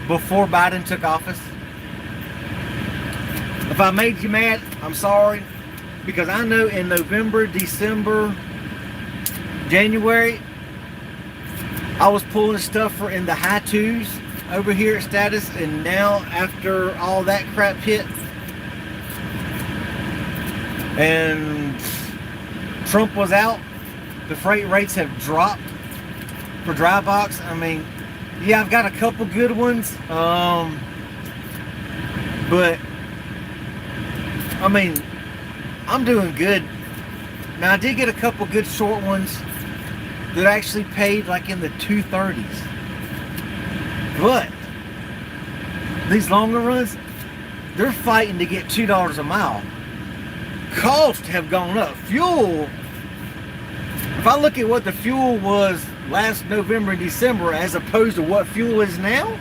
before Biden took office. If I made you mad, I'm sorry, because I know in November, December, January, I was pulling stuff for in the high twos over here at Status, and now after all that crap hit and Trump was out, the freight rates have dropped for dry box. I mean, yeah, I've got a couple good ones, but I mean, I'm doing good. Now, I did get a couple good short ones that actually paid like in the 230s. But these longer runs, they're fighting to get $2 a mile. Costs have gone up. Fuel, if I look at what the fuel was last November and December as opposed to what fuel is now,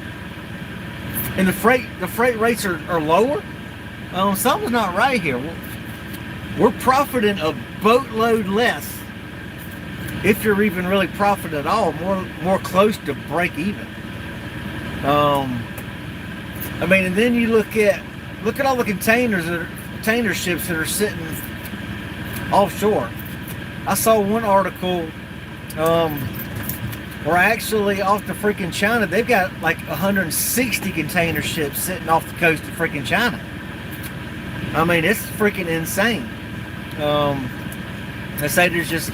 and the freight rates are lower, something's not right here. We're profiting a boatload less, if you're even really profiting at all, more close to break even. I mean, and then you look at all the container ships that are sitting offshore. I saw one article where actually off the freaking China, they've got like 160 container ships sitting off the coast of freaking China. I mean, it's freaking insane. They say there's just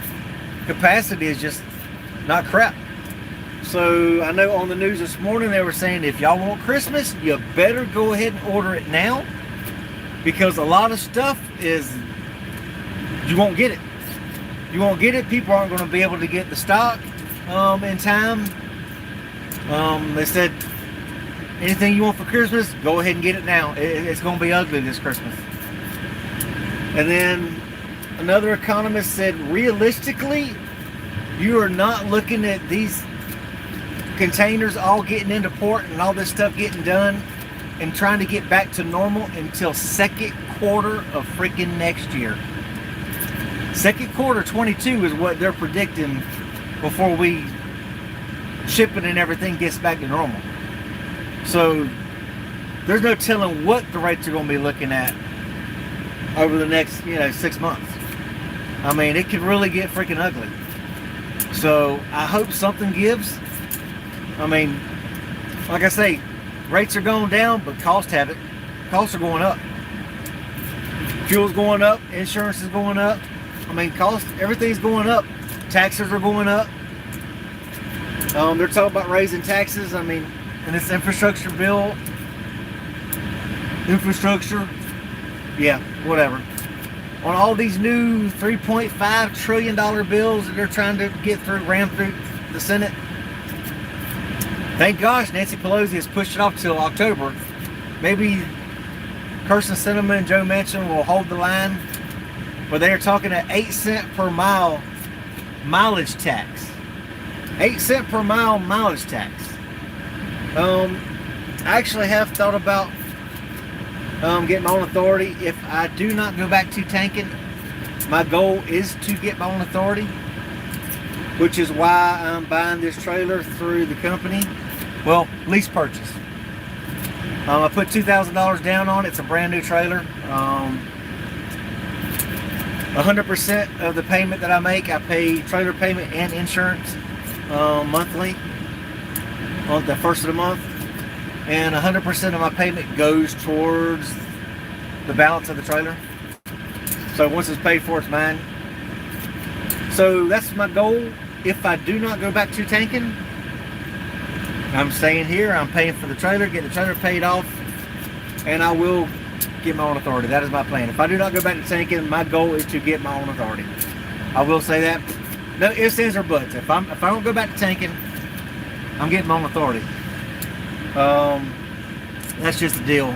capacity is just not crap. So I know on the news this morning they were saying if y'all want Christmas, you better go ahead and order it now, because a lot of stuff is, you won't get it. You won't get it. People aren't going to be able to get the stock in time. They said anything you want for Christmas, go ahead and get it now. It's going to be ugly this Christmas. And then another economist said, realistically, you are not looking at these containers all getting into port and all this stuff getting done and trying to get back to normal until second quarter of freaking next year. Second quarter 22 is what they're predicting before shipping and everything gets back to normal. So there's no telling what the rates are going to be looking at over the next 6 months. I mean, it could really get freaking ugly. So I hope something gives. I mean, like I say, rates are going down, but costs haven't. Costs are going up. Fuel's going up. Insurance is going up. I mean, everything's going up. Taxes are going up. They're talking about raising taxes. I mean, in this infrastructure bill, yeah, whatever. On all these new $3.5 trillion bills that they're trying to get rammed through the Senate. Thank gosh Nancy Pelosi has pushed it off till October. Maybe Kirsten Sinema and Joe Manchin will hold the line, but they are talking an 8 cent per mile mileage tax. 8 cent per mile mileage tax. I actually have thought about getting my own authority. If I do not go back to tanking, my goal is to get my own authority, which is why I'm buying this trailer through the company. Well, lease purchase. I put $2,000 down on it. It's a brand new trailer. 100% of the payment that I make, I pay trailer payment and insurance monthly on the first of the month. And 100% of my payment goes towards the balance of the trailer. So once it's paid for, it's mine. So that's my goal. If I do not go back to tanking, I'm staying here. I'm paying for the trailer, getting the trailer paid off, and I will get my own authority. That is my plan. If I do not go back to tanking, my goal is to get my own authority. I will say that. No ifs, ands, or buts. If I don't go back to tanking, I'm getting my own authority. That's just the deal.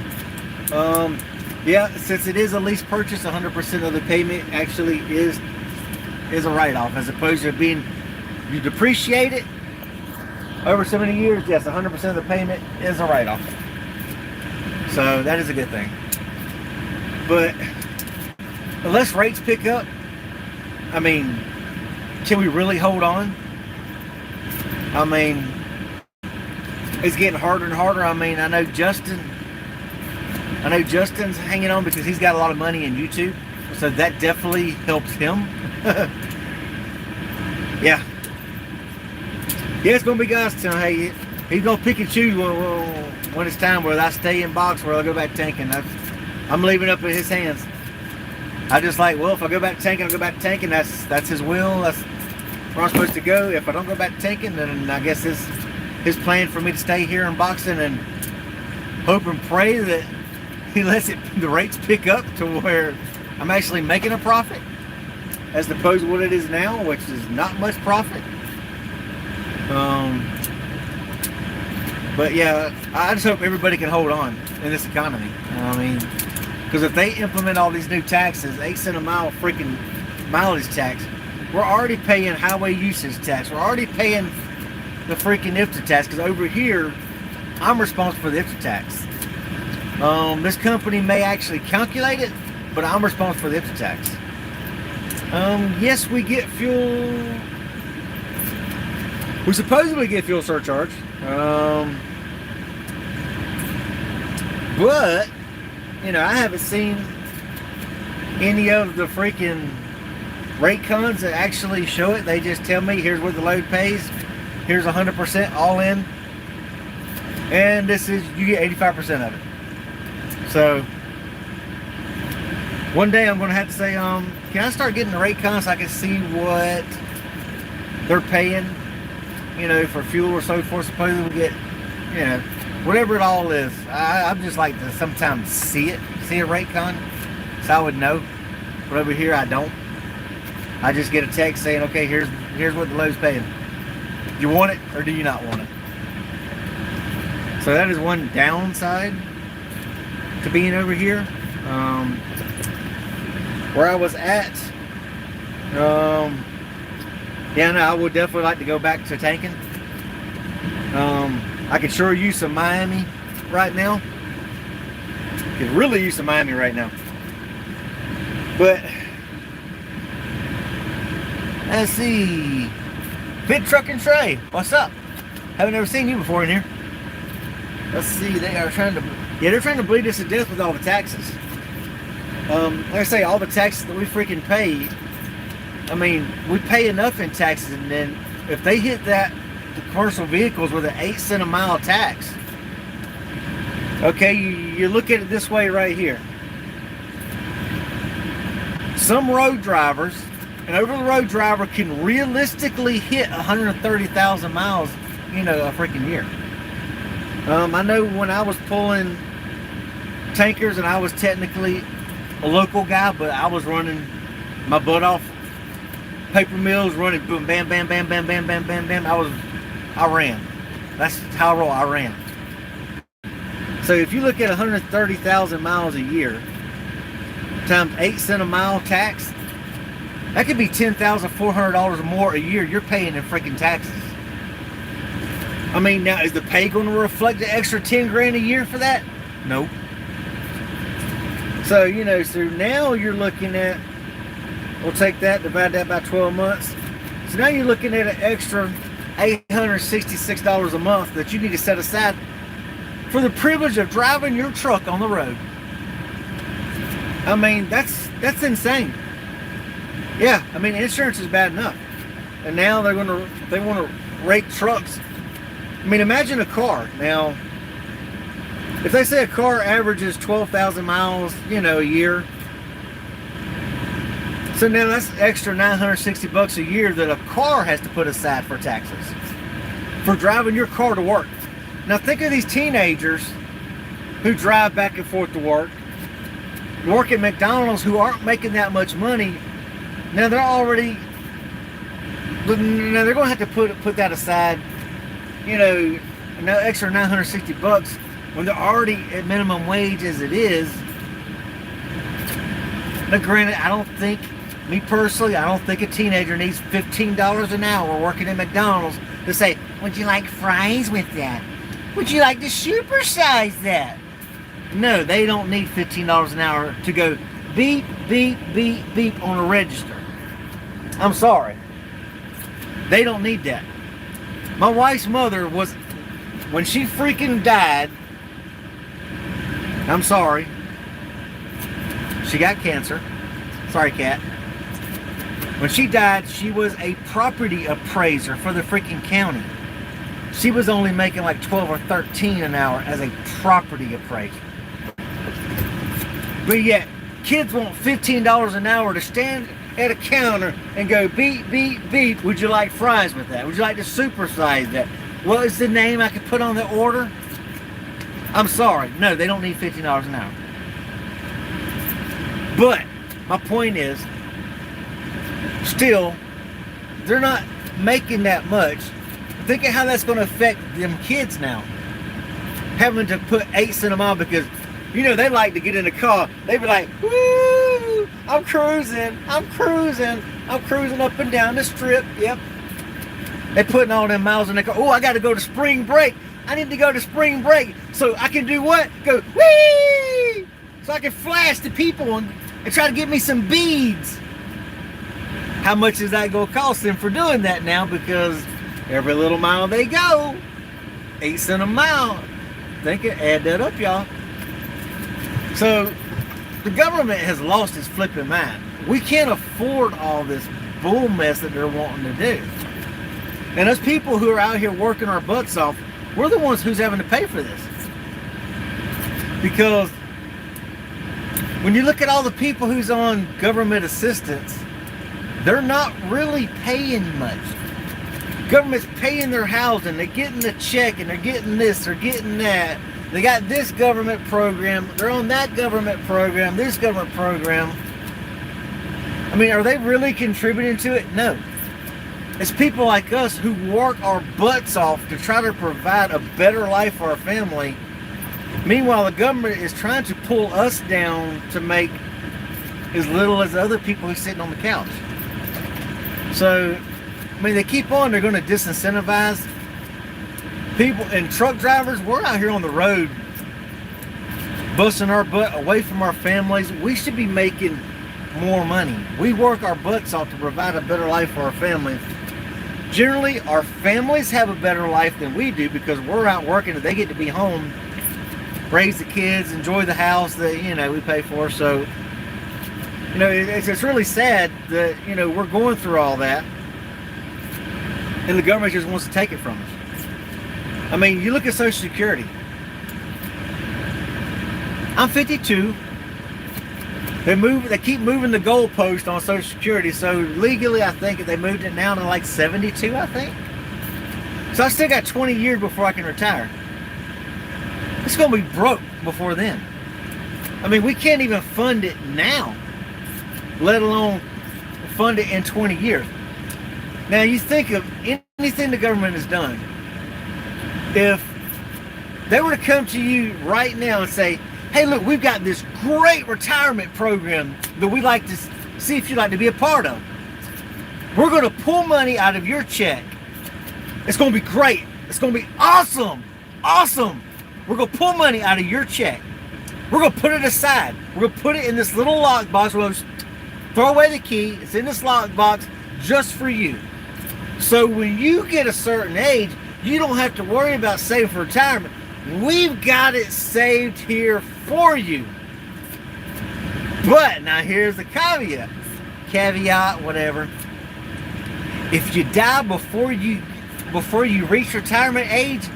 Yeah, since it is a lease purchase, 100% of the payment actually is a write-off, as opposed to being, you depreciate it over so many years. Yes, 100% of the payment is a write-off. So that is a good thing. But unless rates pick up, I mean, can we really hold on? I mean, it's getting harder and harder. I mean, I know Justin's hanging on because he's got a lot of money in YouTube, so that definitely helps him. Yeah, it's gonna be guys telling, hey, he's gonna pick and choose when it's time, whether I stay in box or I go back tanking. I'm leaving it up in his hands. I just like, well, if I go back tanking, I'll go back tanking. That's his will. That's where I'm supposed to go. If I don't go back tanking, then I guess his plan for me to stay here in boxing and hope and pray that he lets the rates pick up to where I'm actually making a profit, as opposed to what it is now, which is not much profit. But yeah, I just hope everybody can hold on in this economy. I mean, because if they implement all these new taxes, 8 cents a mile freaking mileage tax, we're already paying highway usage tax. We're already paying the freaking IFTA tax, because over here, I'm responsible for the IFTA tax. This company may actually calculate it, but I'm responsible for the IFTA tax. Yes, we get fuel. We supposedly get fuel surcharge. But, you know, I haven't seen any of the freaking rate cons that actually show it. They just tell me, here's what the load pays. Here's 100% all in. And this is, you get 85% of it. So, one day I'm going to have to say, can I start getting the rate cons so I can see what they're paying, you know, for fuel or so forth. Supposedly we get, you know, whatever it all is. I'd just like to sometimes see a rate con, so I would know. But over here I don't. I just get a text saying, okay, here's what the load's paying. Do you want it or do you not want it? So that is one downside to being over here. Where I was at, yeah, no, I would definitely like to go back to tanking. I could sure use some Miami right now. Could really use some Miami right now. But let's see. Big Truck and Trey, what's up? Haven't ever seen you before in here. Let's see, they're trying to bleed us to death with all the taxes. Like I say, all the taxes that we freaking pay, I mean, we pay enough in taxes, and then if they hit the commercial vehicles with an 8 cent a mile tax, okay, you look at it this way right here. Some road drivers, an over-the-road driver can realistically hit 130,000 miles, you know, a freaking year. I know when I was pulling tankers, and I was technically a local guy, but I was running my butt off. Paper mills, running, boom, bam, bam, bam, bam, bam, bam, bam, bam. I ran. That's how I roll. I ran. So if you look at 130,000 miles a year times 8 cent a mile tax, that could be $10,400 or more a year you're paying in freaking taxes. I mean, now is the pay going to reflect the extra 10 grand a year for that? Nope. So, you know, so now you're looking at, we'll take that, divide that by 12 months. So now you're looking at an extra $866 a month that you need to set aside for the privilege of driving your truck on the road. I mean, that's insane. Yeah, I mean, insurance is bad enough. And now they want to rate trucks. I mean, imagine a car. Now, if they say a car averages 12,000 miles, you know, a year, so now that's extra $960 a year that a car has to put aside for taxes for driving your car to work. Now think of these teenagers who drive back and forth to work at McDonald's, who aren't making that much money. Now they're going to have to put that aside, you know, extra $960 when they're already at minimum wage as it is. Now granted, me personally, I don't think a teenager needs $15 an hour working at McDonald's to say, would you like fries with that? Would you like to supersize that? No, they don't need $15 an hour to go beep, beep, beep, beep on a register. I'm sorry. They don't need that. My wife's mother was, when she freaking died, I'm sorry, she got cancer. Sorry, Kat. When she died, she was a property appraiser for the freaking county. She was only making like 12 or 13 an hour as a property appraiser. But yet, kids want $15 an hour to stand at a counter and go beep, beep, beep. Would you like fries with that? Would you like to supersize that? What is the name I could put on the order? I'm sorry. No, they don't need $15 an hour. But my point is, still, they're not making that much. Think of how that's going to affect them kids now. Having to put 8 cents a mile because, you know, they like to get in the car. They be like, woo, I'm cruising up and down the strip. Yep. They're putting all them miles in the car. Oh, I got to go to spring break. I need to go to spring break so I can do what? Go, whee! So I can flash the people and try to get me some beads. How much is that going to cost them for doing that now? Because every little mile they go, 8 cents a mile. Think it, add that up, y'all. So the government has lost its flipping mind. We can't afford all this bull mess that they're wanting to do. And us people who are out here working our butts off, we're the ones who's having to pay for this. Because when you look at all the people who's on government assistance, they're not really paying much. Government's paying their housing, they're getting the check, and they're getting this, they're getting that. They got this government program, they're on that government program, this government program. I mean, are they really contributing to it? No. It's people like us who work our butts off to try to provide a better life for our family. Meanwhile, the government is trying to pull us down to make as little as the other people who's sitting on the couch. So, I mean, they keep on, they're going to disincentivize people. And truck drivers, we're out here on the road busting our butt away from our families. We should be making more money. We work our butts off to provide a better life for our families. Generally, our families have a better life than we do because we're out working and they get to be home, raise the kids, enjoy the house that, you know, we pay for. So, you know, it's really sad that, you know, we're going through all that and the government just wants to take it from us. I mean, you look at Social Security. I'm 52. They keep moving the goalpost on Social Security. So legally, I think they moved it now to like 72, I think. So I still got 20 years before I can retire. It's going to be broke before then. I mean, we can't even fund it now, let alone fund it in 20 years. Now, you think of anything the government has done. If they were to come to you right now and say, hey, look, we've got this great retirement program that we'd like to see if you'd like to be a part of. We're going to pull money out of your check. It's going to be great. It's going to be awesome. Awesome. We're going to pull money out of your check. We're going to put it aside. We're going to put it in this little lockbox. We're going to throw away the key. It's in this lockbox just for you. So when you get a certain age, you don't have to worry about saving for retirement. We've got it saved here for you. But now here's the caveat, whatever. If you die before you reach retirement age,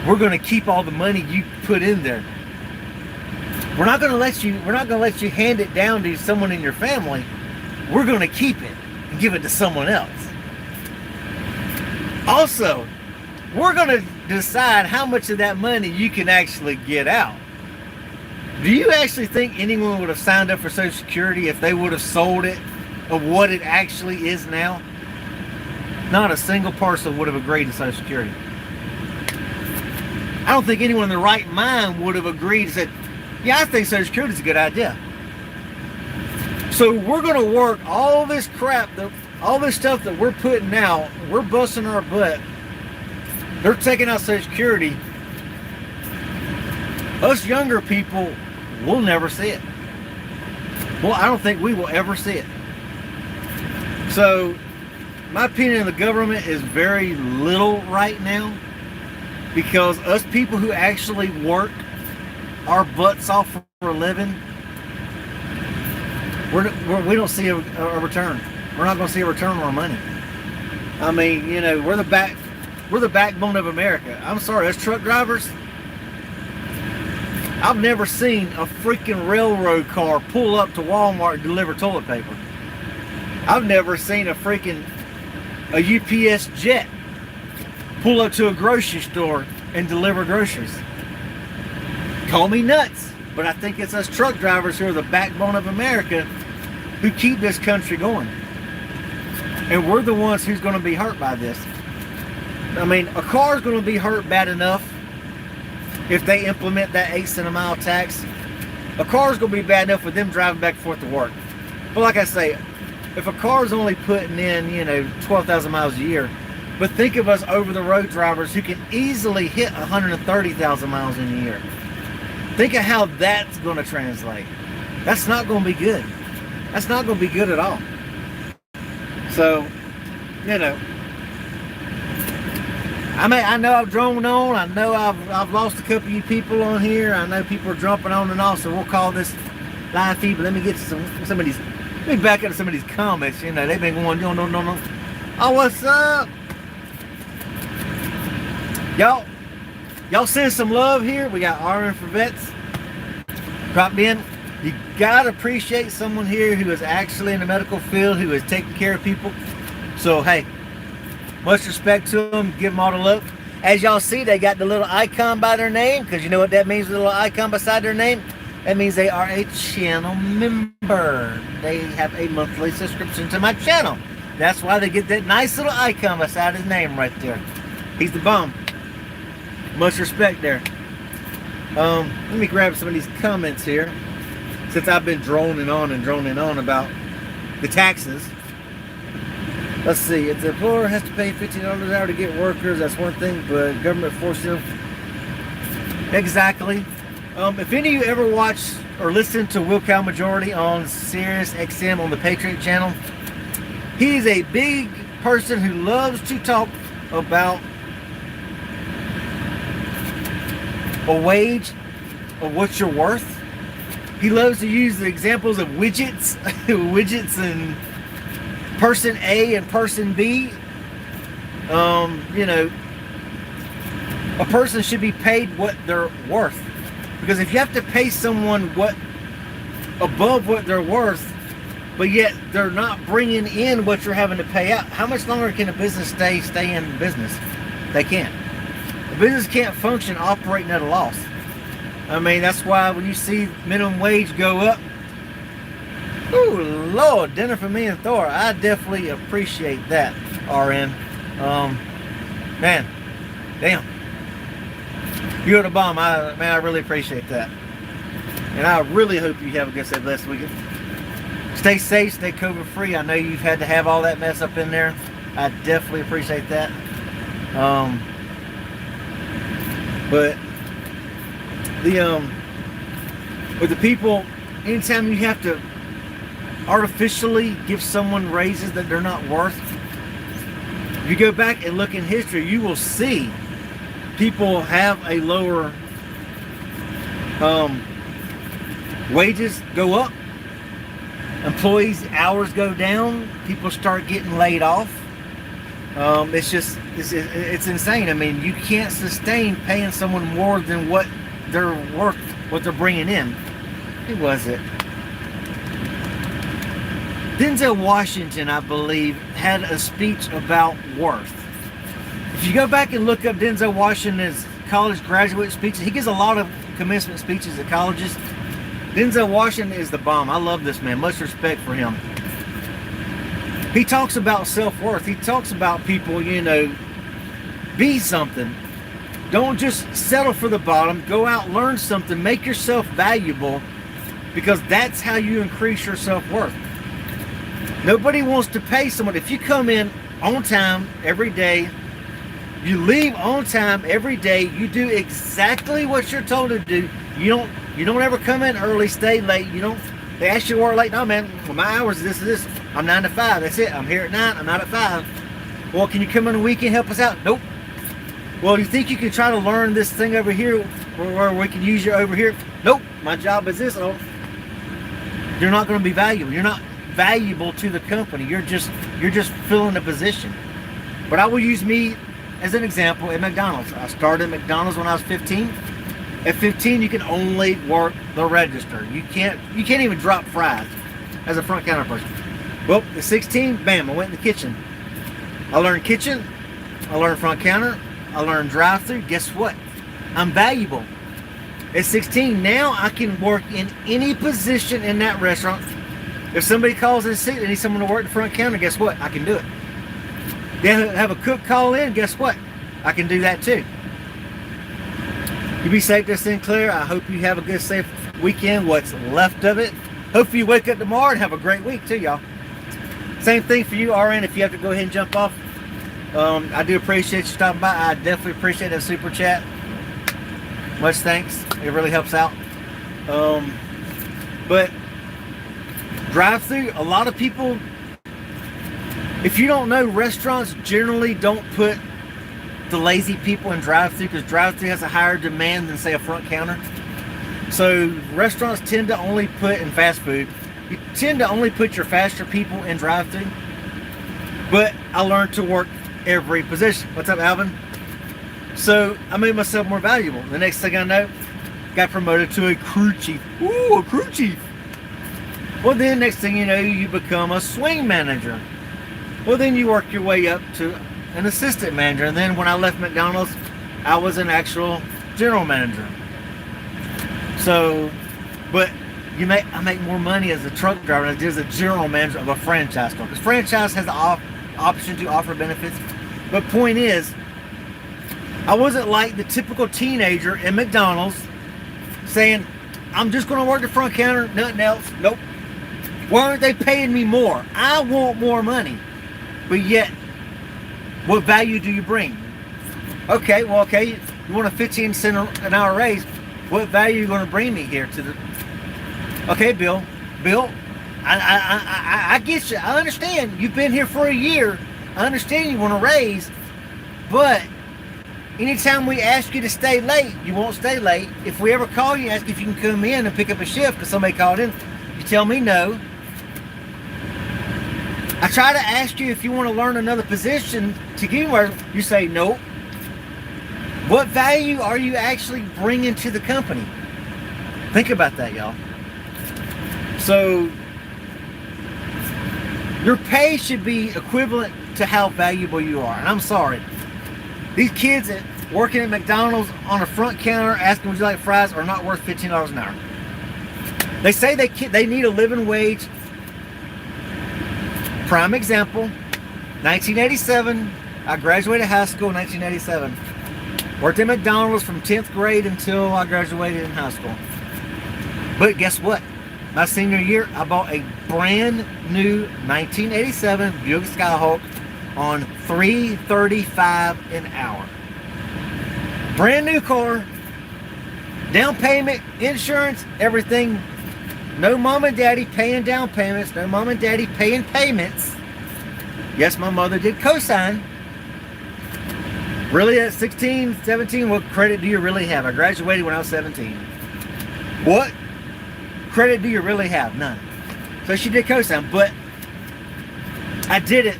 we're going to keep all the money you put in there. We're not going to let you hand it down to someone in your family. We're going to keep it and give it to someone else. Also, we're going to decide how much of that money you can actually get out. Do you actually think anyone would have signed up for Social Security if they would have sold it of what it actually is now? Not a single person would have agreed to Social Security. I don't think anyone in their right mind would have agreed and said, yeah, I think Social Security is a good idea. So we're going to work all this crap, all this stuff that we're putting out, we're busting our butt. They're taking out Social Security. Us younger people will never see it. Well, I don't think we will ever see it. So, my opinion of the government is very little right now, because us people who actually work our butts off for a living, we don't see a return. We're not going to see a return on our money. I mean, you know, we're the backbone of America. I'm sorry, us truck drivers, I've never seen a freaking railroad car pull up to Walmart and deliver toilet paper. I've never seen a UPS jet pull up to a grocery store and deliver groceries. Call me nuts, but I think it's us truck drivers who are the backbone of America who keep this country going. And we're the ones who's going to be hurt by this. I mean, a car is going to be hurt bad enough if they implement that 8-cent a mile tax. A car is going to be bad enough with them driving back and forth to work. But like I say, if a car is only putting in, you know, 12,000 miles a year, but think of us over-the-road drivers who can easily hit 130,000 miles in a year. Think of how that's going to translate. That's not going to be good. That's not going to be good at all. So, you know, I know I've droned on. I know I've lost a couple of you people on here. I know people are jumping on and off, so we'll call this live feed. But let me get to some of these. Let me back up to some of these comments. You know, they've been going, no. Oh, what's up? Y'all send some love here. We got RN for Vets. Drop in. You gotta appreciate someone here who is actually in the medical field, who is taking care of people. So hey, much respect to them. Give them all the love. As y'all see, they got the little icon by their name, because you know what that means, the little icon beside their name? That means they are a channel member. They have a monthly subscription to my channel. That's why they get that nice little icon beside his name right there. He's the bomb. Much respect there. Let me grab some of these comments here, since I've been droning on about the taxes. Let's see. If the employer has to pay $15 an hour to get workers, that's one thing, but government forcing them. Exactly. If any of you ever watch or listen to Will Cow Majority on Sirius XM on the Patriot channel, he's a big person who loves to talk about a wage of what you're worth. He loves to use the examples of widgets, widgets and person A and person B. You know, a person should be paid what they're worth. Because if you have to pay someone above what they're worth, but yet they're not bringing in what you're having to pay out, how much longer can a business stay in business? They can't. A business can't function operating at a loss. I mean, that's why when you see minimum wage go up, ooh, Lord, dinner for me and Thor. I definitely appreciate that, RN. Man, damn. You're the bomb. I really appreciate that. And I really hope you have a good, blessed weekend. Stay safe, stay COVID free. I know you've had to have all that mess up in there. I definitely appreciate that. But with the people, anytime you have to artificially give someone raises that they're not worth, if you go back and look in history, you will see people have a lower wages go up, employees' hours go down, people start getting laid off. It's insane. I mean, you can't sustain paying someone more than what they're worth, what they're bringing in. Who was it? Denzel Washington, I believe, had a speech about worth. If you go back and look up Denzel Washington's college graduate speeches, he gives a lot of commencement speeches at colleges. Denzel Washington is the bomb. I love this man. Much respect for him. He talks about self-worth. He talks about people, you know, be something. Don't just settle for the bottom. Go out, learn something, make yourself valuable, because that's how you increase your self-worth. Nobody wants to pay someone. If you come in on time every day, you leave on time every day, you do exactly what you're told to do, You don't ever come in early, stay late. They ask you to work late. No, man, well, my hours is this. I'm 9 to 5. That's it. I'm here at 9. I'm out at 5. Well, can you come on the weekend, help us out? Nope. Well, you think you can try to learn this thing over here where we can use you over here? Nope. My job is this. Oh, you're not going to be valuable. You're not valuable to the company. You're just filling a position. But I will use me as an example at McDonald's. I started at McDonald's when I was 15. At 15, you can only work the register. You can't even drop fries as a front counter person. Well, at 16, bam, I went in the kitchen. I learned kitchen, I learned front counter, I learned drive-through. Guess what? I'm valuable. At 16, now I can work in any position in that restaurant. If somebody calls in sick, they need someone to work the front counter, guess what? I can do it. They have a cook call in, guess what? I can do that too. You be safe there, Sinclair. I hope you have a good, safe weekend, what's left of it. Hope you wake up tomorrow and have a great week too, y'all. Same thing for you, RN, if you have to go ahead and jump off. I do appreciate you stopping by. I definitely appreciate that super chat. Much thanks. It really helps out. But drive-through, a lot of people, if you don't know, restaurants generally don't put the lazy people in drive-through because drive-through has a higher demand than, say, a front counter. So restaurants tend to only put, in fast food, you tend to only put your faster people in drive-through. But I learned to work every position. What's up, Alvin? So I made myself more valuable. The next thing I know, got promoted to a crew chief. Ooh, a crew chief. Well, then next thing you know, you become a swing manager. Well, then you work your way up to an assistant manager, and then when I left McDonald's, I was an actual general manager. So, but I make more money as a truck driver than I did as a general manager of a franchise store. Because franchise has the option to offer benefits. But point is, I wasn't like the typical teenager in McDonald's saying, I'm just going to work the front counter, nothing else. Nope. Why aren't they paying me more? I want more money. But yet, what value do you bring? Okay, well, okay, you want a 15-cent an hour raise. What value are you going to bring me here to the... Okay, Bill, I get you. I understand. You've been here for a year. I understand you want to raise. But anytime we ask you to stay late, you won't stay late. If we ever call you, ask if you can come in and pick up a shift because somebody called in, you tell me no. I try to ask you if you want to learn another position to get where you say no. What value are you actually bringing to the company? Think about that, y'all. So your pay should be equivalent to how valuable you are. And I'm sorry, these kids that working at McDonald's on a front counter asking would you like fries are not worth $15 an hour. They say they need a living wage. Prime example, 1987, I graduated high school in 1987. Worked at McDonald's from 10th grade until I graduated in high school. But guess what? My senior year, I bought a brand new 1987 Buick Skyhawk on $335 an hour. Brand new car, down payment, insurance, everything. No mom and daddy paying down payments. No mom and daddy paying payments. Yes, my mother did co-sign. Really at 16, 17, what credit do you really have? I graduated when I was 17. What credit do you really have? None. So she did co-sign, but I did it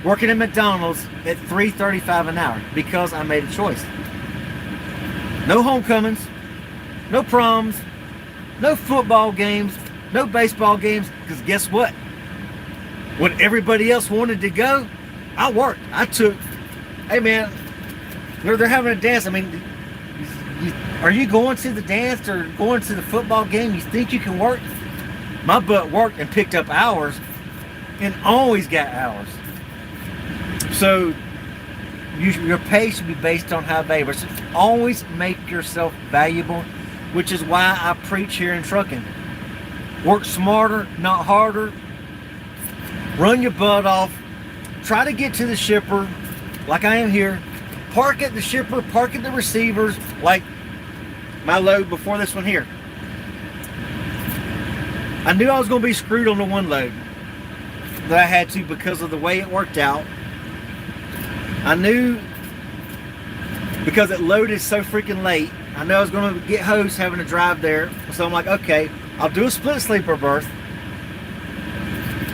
working at McDonald's at $335 an hour because I made a choice. No homecomings, no proms, no football games, no baseball games, because guess what? When everybody else wanted to go, I worked. I took, hey man, they're having a dance. I mean, are you going to the dance or going to the football game? You think you can work? My butt worked and picked up hours and always got hours. So your pay should be based on how valuable. So always make yourself valuable, which is why I preach here in trucking. Work smarter, not harder. Run your butt off. Try to get to the shipper like I am here. Park at the shipper, park at the receivers. Like my load before this one here. I knew I was going to be screwed on the one load that I had to because of the way it worked out. I knew because it loaded so freaking late, I know I was going to get hosed having to drive there. So I'm like, okay, I'll do a split sleeper berth.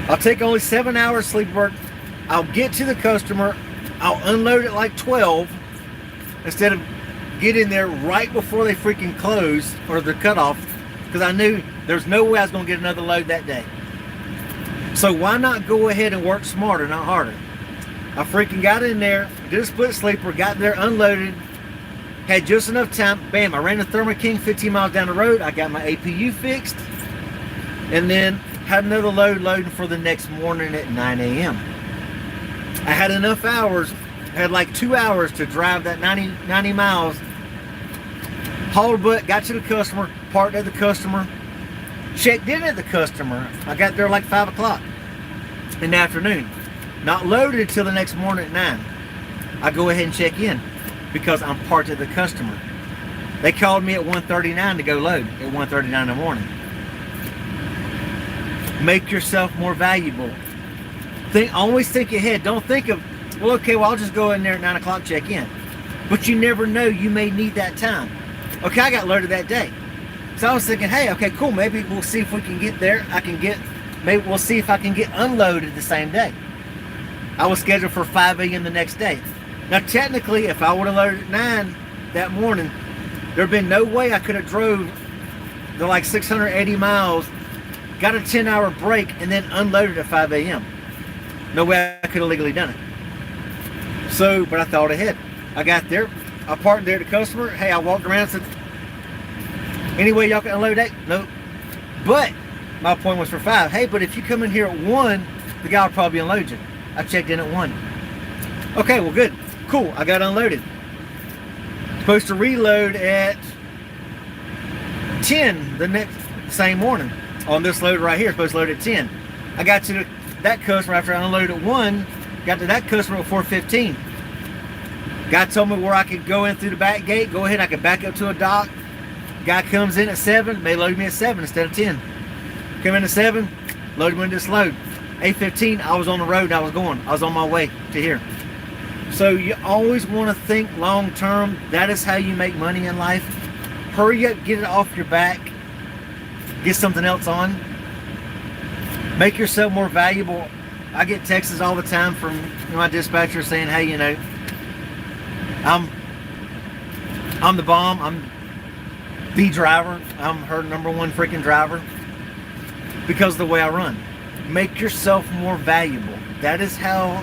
I'll take only 7 hours sleeper berth. I'll get to the customer. I'll unload it like 12 instead of getting there right before they freaking close or the cutoff, because I knew there's no way I was going to get another load that day. So why not go ahead and work smarter, not harder? I freaking got in there, did a split sleeper, got there, unloaded, had just enough time. Bam, I ran the Thermo King 15 miles down the road. I got my APU fixed, and then had another load loading for the next morning at 9 a.m. I had enough hours, had like 2 hours to drive that 90 miles, hauled butt, got to the customer, parked at the customer, checked in at the customer. I got there like 5 o'clock in the afternoon. Not loaded until the next morning at 9. I go ahead and check in because I'm parked at the customer. They called me at 1:39 to go load at 1:39 in the morning. Make yourself more valuable. Always think ahead. Don't think of, well, okay, well, I'll just go in there at 9 o'clock, check in. But you never know, you may need that time. Okay, I got loaded that day. So I was thinking, hey, okay, cool, maybe we'll see if we can get there. Maybe we'll see if I can get unloaded the same day. I was scheduled for 5 a.m. the next day. Now, technically, if I would have loaded at 9 that morning, there'd been no way I could have drove the like 680 miles, got a 10-hour break, and then unloaded at 5 a.m. No way I could have legally done it. So, but I thought ahead. I got there, I parked there at the customer. Hey, I walked around and said, any way y'all can unload that? Nope. But my appointment was for 5. Hey, but if you come in here at 1, the guy will probably unload you. I checked in at 1. Okay, well, good. Cool, I got unloaded. Supposed to reload at 10 the same morning on this load right here. Supposed to load at 10. I got to that customer after I unloaded at 1, got to that customer at 4:15. Guy told me where I could go in through the back gate, go ahead, I could back up to a dock. Guy comes in at 7, they loaded me at 7 instead of 10. Come in at 7, loaded me into this load. 8:15, I was on the road and I was on my way to here. So you always want to think long term. That is how you make money in life. Hurry up, get it off your back, get something else on. Make yourself more valuable. I get texts all the time from my dispatcher saying, hey, you know, I'm the bomb, I'm the driver, I'm her #1 freaking driver because of the way I run. Make yourself more valuable. That is how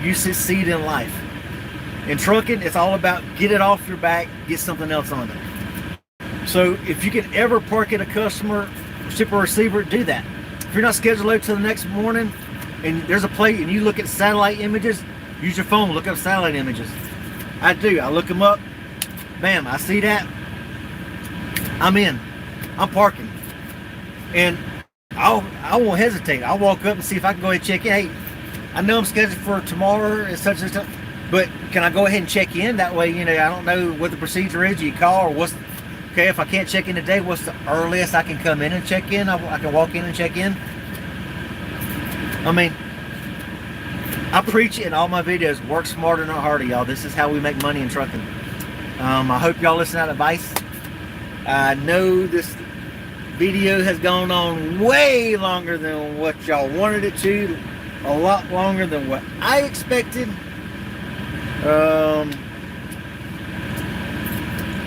you succeed in life. In trucking, it's all about get it off your back, get something else on it. So if you can ever park at a customer, ship or receiver, do that. If you're not scheduled to load till the next morning and there's a plate and you look at satellite images, use your phone, look up satellite images. I do, I look them up, bam, I see that, I'm in, I'm parking. And I won't hesitate. I'll walk up and see if I can go ahead and check in. Hey, I know I'm scheduled for tomorrow and such and such, but can I go ahead and check in? That way, you know, I don't know what the procedure is. You call or what's, okay, if I can't check in today, what's the earliest I can come in and check in? I can walk in and check in. I mean, I preach it in all my videos, work smarter, not harder, y'all. This is how we make money in trucking. I hope y'all listen to that advice. I know this video has gone on way longer than what y'all wanted it to, a lot longer than what I expected.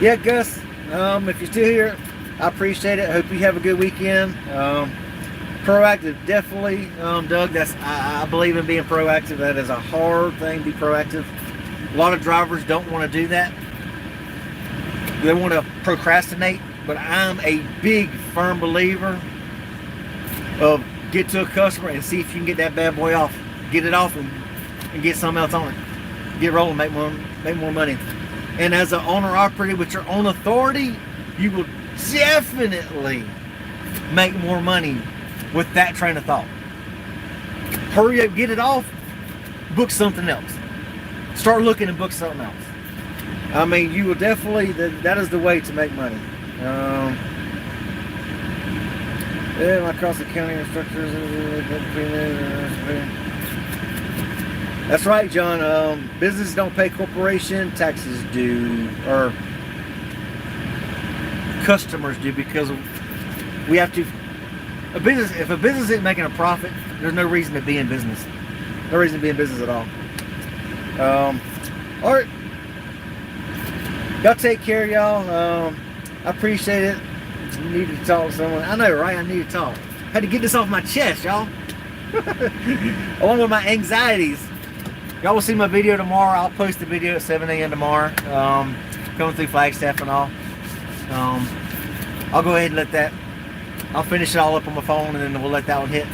Yeah, Gus, if you're still here, I appreciate it. I hope you have a good weekend. Proactive, definitely, Doug. I believe in being proactive. That is a hard thing to be proactive. A lot of drivers don't want to do that. They want to procrastinate, but I'm a big, firm believer of get to a customer and see if you can get that bad boy off. Get it off and get something else on it. Get rolling, make more money. And as an owner-operator with your own authority, you will definitely make more money with that train of thought. Hurry up, get it off, book something else. Start looking and book something else. I mean, you will definitely, that is the way to make money. Yeah, my cross the county instructors. That's right, John. Businesses don't pay corporation taxes do, or customers do, because we have to. If a business isn't making a profit, there's no reason to be in business. No reason to be in business at all. All right, y'all take care, y'all. I appreciate it. I need to talk to someone. I know, right? I need to talk. Had to get this off my chest, y'all. Along with my anxieties. Y'all will see my video tomorrow. I'll post the video at 7 a.m. tomorrow. Coming through Flagstaff and all. I'll go ahead and let that. I'll finish it all up on my phone, and then we'll let that one hit.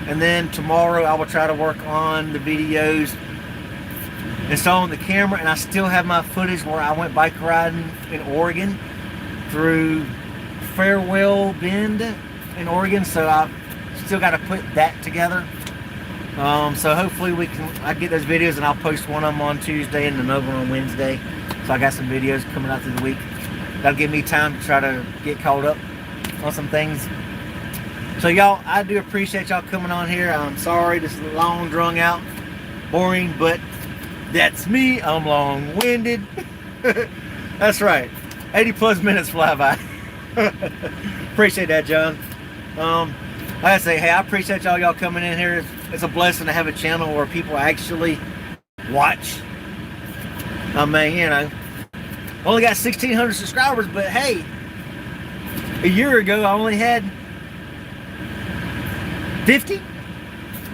And then tomorrow I will try to work on the videos, installing the camera, and I still have my footage where I went bike riding in Oregon through Farewell Bend in Oregon, so I still got to put that together. So hopefully I get those videos, and I'll post one of them on Tuesday and another one on Wednesday. So I got some videos coming out through the week. That'll give me time to try to get caught up on some things. So y'all, I do appreciate y'all coming on here. I'm sorry this is long, drawn out, boring, but that's me. I'm long-winded. That's right. 80 plus minutes fly by. Appreciate that, John. Like I say, hey, I appreciate y'all coming in here. It's a blessing to have a channel where people actually watch. I mean, you know, only got 1,600 subscribers, but hey, a year ago I only had 50.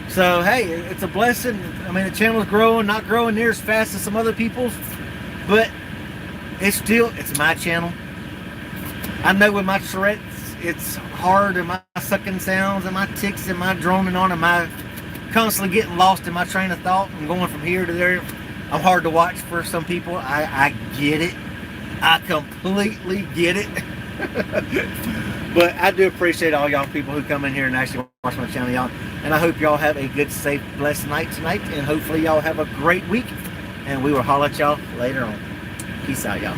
So hey, it's a blessing. I mean, the channel's growing, not growing near as fast as some other people's, but it's my channel. I know with my Tourette's, it's hard, and my sucking sounds and my ticks and my droning on and my constantly getting lost in my train of thought and going from here to there. I'm hard to watch for some people. I get it. I completely get it. But I do appreciate all y'all people who come in here and actually watch my channel, y'all. And I hope y'all have a good, safe, blessed night tonight. And hopefully y'all have a great week. And we will holler at y'all later on. Peace out, y'all.